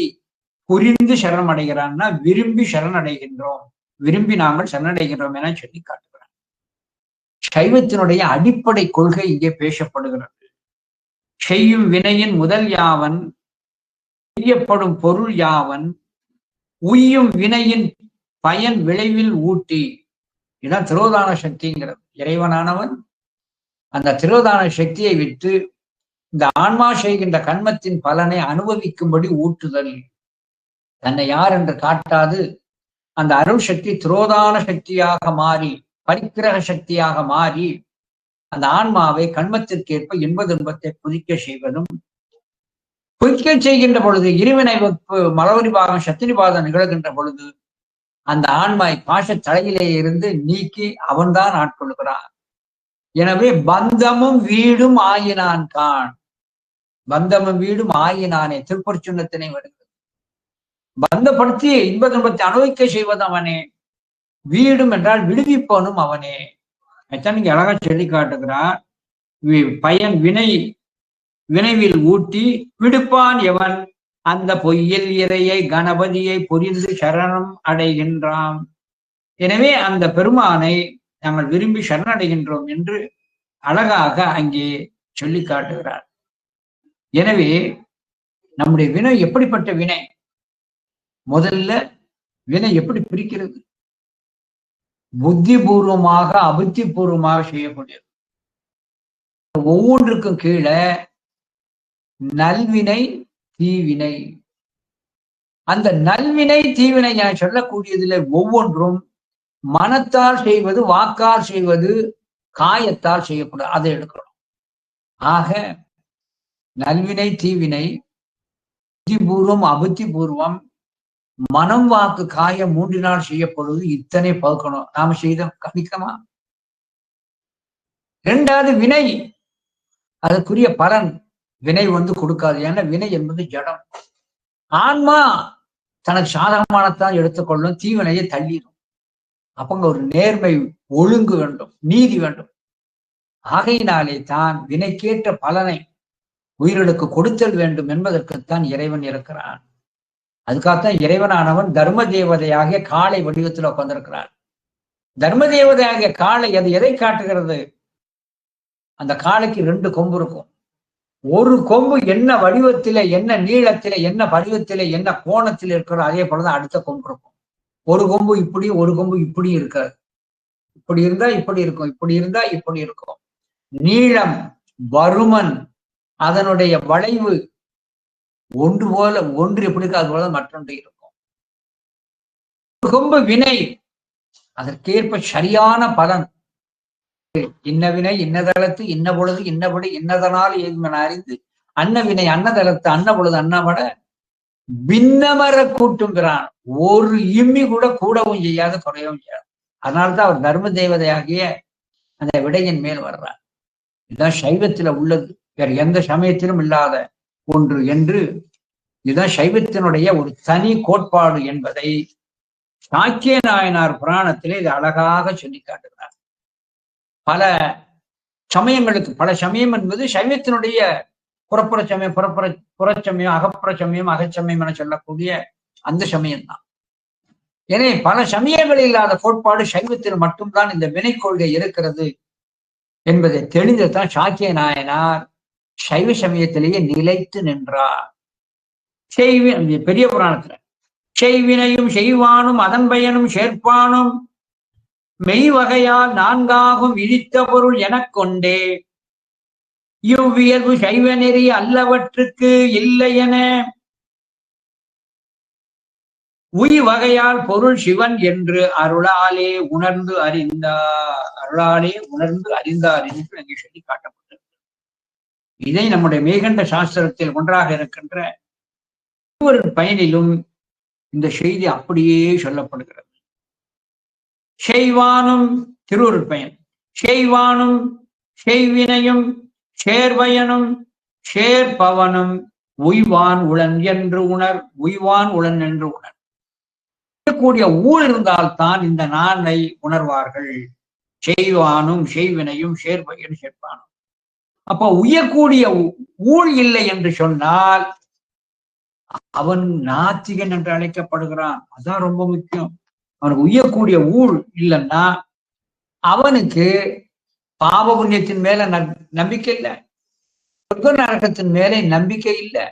Speaker 1: புரிந்து சரணடைகிறான்னா விரும்பி சரணடைகின்றோம், விரும்பி நாங்கள் சரணடைகின்றோம் என சொல்லி காட்டுகிறான். சைவத்தினுடைய அடிப்படை கொள்கை இங்கே பேசப்படுகிறது. செய்யும் வினையின் முதல் யாவன் செய்யப்படும் பொருள் யாவன் உய்யும் வினையின் பயன் விளைவில் ஊட்டி. இதான் திரோதான சக்திங்கிறது. இறைவனானவன் அந்த திரோதான சக்தியை விட்டு இந்த ஆன்மா செய்கின்ற கண்மத்தின் பலனை அனுபவிக்கும்படி ஊட்டுதல். தன்னை யார் என்று காட்டாது அந்த அருள் சக்தி திரோதான சக்தியாக மாறி பரிக்கிரக சக்தியாக மாறி அந்த ஆன்மாவை கண்மத்திற்கேற்ப இன்ப துன்பத்தை புதிக்க செய்வதும், புதிக்க செய்கின்ற பொழுது இருவினை வகுப்பு மலவரி பாகம் சத்தினி பாதம் நிகழ்கின்ற பொழுது அந்த ஆன்மாய் பாச தலையிலே இருந்து நீக்கி அவன்தான் ஆட்கொள்கிறான். எனவே பந்தமும் வீடும் ஆயினான் கான். பந்தமும் வீடும் ஆயினானே திருப்பொற்சுண்ணத்தினை வருகிறது. பந்தப்படுத்தி இன்ப துன்பத்தை அனுபவிக்க செய்வது அவனே, வீடும் என்றால் விடுவிப்பவனும் அவனே. நீங்க அழகா சொல்லி காட்டுகிறார். பயன் வினைவில் ஊட்டி விடுப்பான் எவன், அந்த பொய்யில் இறையை கணபதியை புரிந்து சரணம் அடைகின்றான். எனவே அந்த பெருமானை நாங்கள் விரும்பி சரணடைகின்றோம் என்று அழகாக அங்கே சொல்லி காட்டுகிறார். எனவே நம்முடைய வினை எப்படிப்பட்ட வினை? முதல்ல வினை எப்படி பிரிக்கிறது? புத்தி பூர்வமாக அபுத்தி பூர்வமாக செய்யக்கூடியது. ஒவ்வொன்றுக்கும் கீழே நல்வினை தீவினை. அந்த நல்வினை தீவினை என சொல்லக்கூடியதுல ஒவ்வொன்றும் மனத்தால் செய்வது, வாக்கால் செய்வது, காயத்தால் செய்யக்கூடாது. அதை எடுக்கணும். ஆக நல்வினை தீவினை, புத்தி பூர்வம் அபுத்தி பூர்வம், மனம் வாக்கு காயம் மூன்றினால் செய்யப்படுவது. இத்தனை பார்க்கணும். நாம செய்த கணிக்கமா? இரண்டாவது வினை, அதற்குரிய பலன் வினை கொடுக்காது. ஏன்னா வினை என்பது ஜடம். ஆன்மா தனக்கு சாதகமானத்தான் எடுத்துக்கொள்ளும், தீவினையை தள்ளிடும். அப்பங்க ஒரு நேர்மை ஒழுங்கு வேண்டும், நீதி வேண்டும். ஆகையினாலே தான் வினைக்கேற்ற பலனை உயிர்களுக்கு கொடுத்தல் வேண்டும் என்பதற்குத்தான் இறைவன் இருக்கிறான். அதுக்காகத்தான் இறைவனானவன் தர்ம தேவதையாகிய காளை வடிவத்தில் உட்கார்ந்திருக்கிறான். தர்ம தேவதையாகிய காளை அது எதை காட்டுகிறது? அந்த காளைக்கு 2 கொம்பு இருக்கும். ஒரு கொம்பு என்ன வடிவத்தில, என்ன நீளத்தில, என்ன வடிவத்தில, என்ன கோணத்தில் இருக்கிறதோ அதே போலதான் அடுத்த கொம்பு இருக்கும். ஒரு கொம்பு இப்படி, ஒரு கொம்பு இப்படி இருக்காது. இப்படி இருந்தா இப்படி இருக்கும், இப்படி இருந்தா இப்படி இருக்கும். நீளம், பருமன், அதனுடைய வளைவு ஒன்று போல, ஒன்று எப்படி இருக்கோ அது போல மற்றொன்று இருக்கும். கொம்பு வினை, அதற்கேற்ப சரியான பலன். இன்ன வினை இன்னதளத்து இன்ன பொழுது இன்னபடி இன்னதனால் ஏதுமென அறிந்து அன்ன வினை அன்னதளத்து அன்ன பொழுது அன்னபட பின்னமர கூட்டுங்கிறான். ஒரு இம்மி கூட கூடவும் செய்யாது, குறையவும் செய்யாது. அதனால்தான் அவர் தர்ம தேவதையாகிய அந்த விடையின் மேல் வர்றார். இதுதான் சைவத்துல உள்ளது, வேற எந்த சமயத்திலும் இல்லாத ஒன்று என்று. இதுதான் சைவத்தினுடைய ஒரு தனி கோட்பாடு என்பதை சாக்கிய நாயனார் புராணத்திலே இது அழகாக சொல்லி காட்டுகிறார். பல சமயங்களுக்கு, பல சமயம் என்பது சைவத்தினுடைய புறப்புற சமயம், புறச்சமயம், அகப்புற சமயம், அகச்சமயம் என சொல்லக்கூடிய அந்த சமயம்தான். எனவே பல சமயங்களில் இல்லாத கோட்பாடு சைவத்தில் மட்டும்தான் இந்த வினை கொள்கை இருக்கிறது என்பதை தெளிந்துதான் சாக்கிய நாயனார் சைவ சமயத்திலேயே நிலைத்து நின்றார். பெரிய புராணத்துல செய்வினையும் செய்வானும் அதன் பயனும் சேர்ப்பானும் மெய் வகையால் 4ஆகும் இழித்த பொருள் எனக் கொண்டே இவ்வியல்பு சைவ நெறி அல்லவற்றுக்கு இல்லை என உய் வகையால் பொருள் சிவன் என்று அருளாலே உணர்ந்து அறிந்தார் என்று அங்கே சொல்லி காட்டப்பட்டது. இதை நம்முடைய மேகண்ட சாஸ்திரத்தில் ஒன்றாக இருக்கின்ற ஒவ்வொரு பயனிலும் இந்த செய்தி அப்படியே சொல்லப்படுகிறது. செய்வானும் திருவருட் பயன், செய்வானும் செய்வினையும் சேர்வயனும் சேர்ப்பவனும் உய்வான் உளன் என்று உணர். உய்வான் உளன் என்று உணர். கூடிய ஊழ் இருந்தால்தான் இந்த நாளை உணர்வார்கள். செய்வானும் செய்வினையும் சேர்வையும் சேர்ப்பானும். அப்ப உயக்கூடிய ஊழ் இல்லை என்று சொன்னால் அவன் நாத்திகன் என்று அழைக்கப்படுகிறான். அதான் ரொம்ப முக்கியம். அவனுக்கு உயக்கூடிய ஊழ் இல்லைன்னா அவனுக்கு பாவ புண்ணியத்தின் மேல நம்பிக்கை இல்லை, சொர்க்க நரகத்தின் மேலே நம்பிக்கை இல்லை.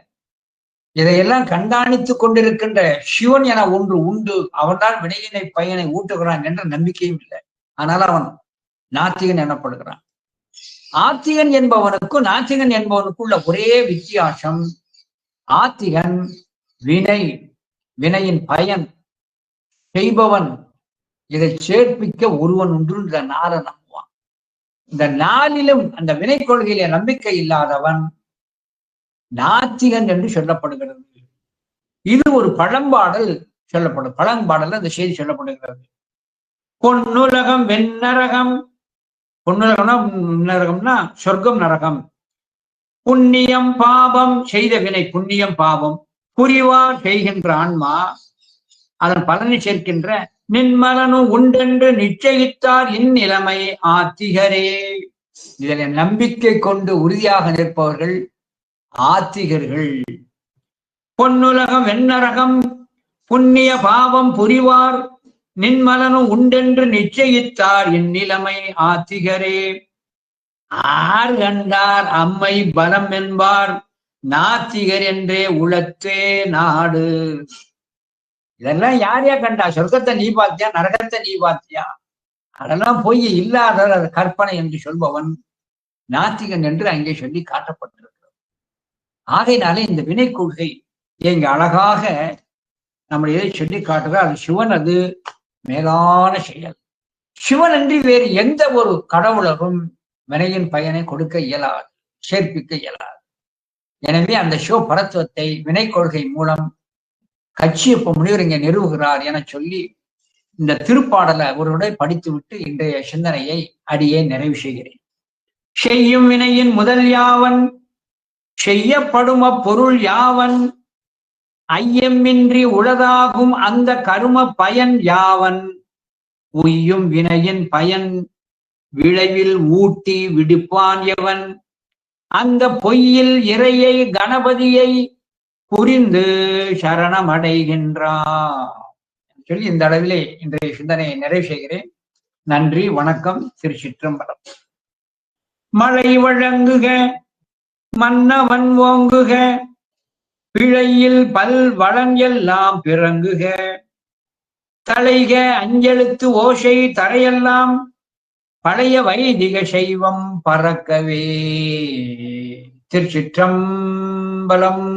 Speaker 1: இதையெல்லாம் கண்காணித்துக் கொண்டிருக்கின்ற சிவன் என ஒன்று உண்டு, அவன்தான் வினையினை பயனை ஊட்டுகிறான் என்ற நம்பிக்கையும் இல்லை. ஆனால் அவன் நாத்திகன் எனப்படுகிறான். ஆத்திகன் என்பவனுக்கும் நாத்திகன் என்பவனுக்குள்ள ஒரே வித்தியாசம், ஆத்திகன் வினையின் பயன் செய்பவன், இதை சேர்ப்பிக்க ஒருவன் உண்டு இந்த நாளை நம்புவான். இந்த நாளிலும் அந்த வினை கொள்கையில நம்பிக்கை இல்லாதவன் நாத்திகன் என்று சொல்லப்படுகிறது. இது ஒரு பழம்பாடல் சொல்லப்படும். பழம்பாடல் அந்த செய்தி சொல்லப்படுகிறது. பொன்னுலகம் வெண்ணரகம், பொன்னுலகம்னா நரகம்னா சொர்க்கம் நரகம். புண்ணியம் பாவம், செய்த வினை புண்ணியம் பாவம், புரிவார் செய்கின்ற ஆன்மா அதன் பலனை சேர்க்கின்ற நின்மலனும் உண்டென்று நிச்சயித்தார் இந்நிலைமை ஆத்திகரே. இதில் நம்பிக்கை கொண்டு உறுதியாக நிற்பவர்கள் ஆத்திகர்கள். பொன்னுலகம் வெண்ணரகம், புண்ணிய பாவம் புரிவார் நின்மலனும் உண்டென்று நிச்சயித்தார் இந்நிலைமை ஆத்திகரே. ஆர் கண்டார் அம்மை பலம் என்பார் நாத்திகர் என்றே உளத்தே நாடு. இதெல்லாம் யார் யார் கண்டா? சொர்க்கத்தை நீ பார்த்தியா, நரகத்தை நீ பார்த்தியா? அதெல்லாம் பொய், இல்லாத கற்பனை என்று சொல்பவன் நாத்திகன் என்று அங்கே சொல்லி காட்டப்பட்டிருக்கிறது. ஆகையினாலே இந்த வினை கொள்கை இங்க அழகாக நம்ம எதை சொல்லி காட்டுறோம், அது சிவன், அது மேலான செயல். சிவன் அன்றி வேறு எந்த ஒரு கடவுளரும் வினையின் பயனை கொடுக்க இயலாது, சேர்ப்பிக்க இயலாது. எனவே அந்த சிவ பரத்துவத்தை வினை கொள்கை மூலம் கச்சியப்ப முனிவர் இங்கே நிறுவுகிறார் என சொல்லி இந்த திருப்பாடலை ஒருவரை படித்து விட்டு இன்றைய சிந்தனையை அடியே நிறைவு செய்கிறேன். செய்யும் வினையின் முதல் யாவன், செய்யப்படும் அப்பொருள் யாவன், ஐயமின்றி உளதாகும் அந்த கரும பயன் யாவன், உய்யும் வினையின் பயன் விளைவில் ஊட்டி விடுப்பான் எவன், அந்த பொய்யில் இறையை கணபதியை புரிந்து சரணமடைகின்றான் சொல்லி இந்த அளவிலே இன்றைய சிந்தனையை நிறைவு செய்கிறேன். நன்றி, வணக்கம். திருச்சிற்றம்பலம். மழை வழங்குக மன்னவன் ஓங்குக, பிழையில் பல் வளன் எல்லாம் பிறங்குக, தலைக அஞ்செழுத்து ஓசை தரையெல்லாம் பழைய வைதிக சைவம் பறக்கவே. திருச்சிற்றம்பலம்.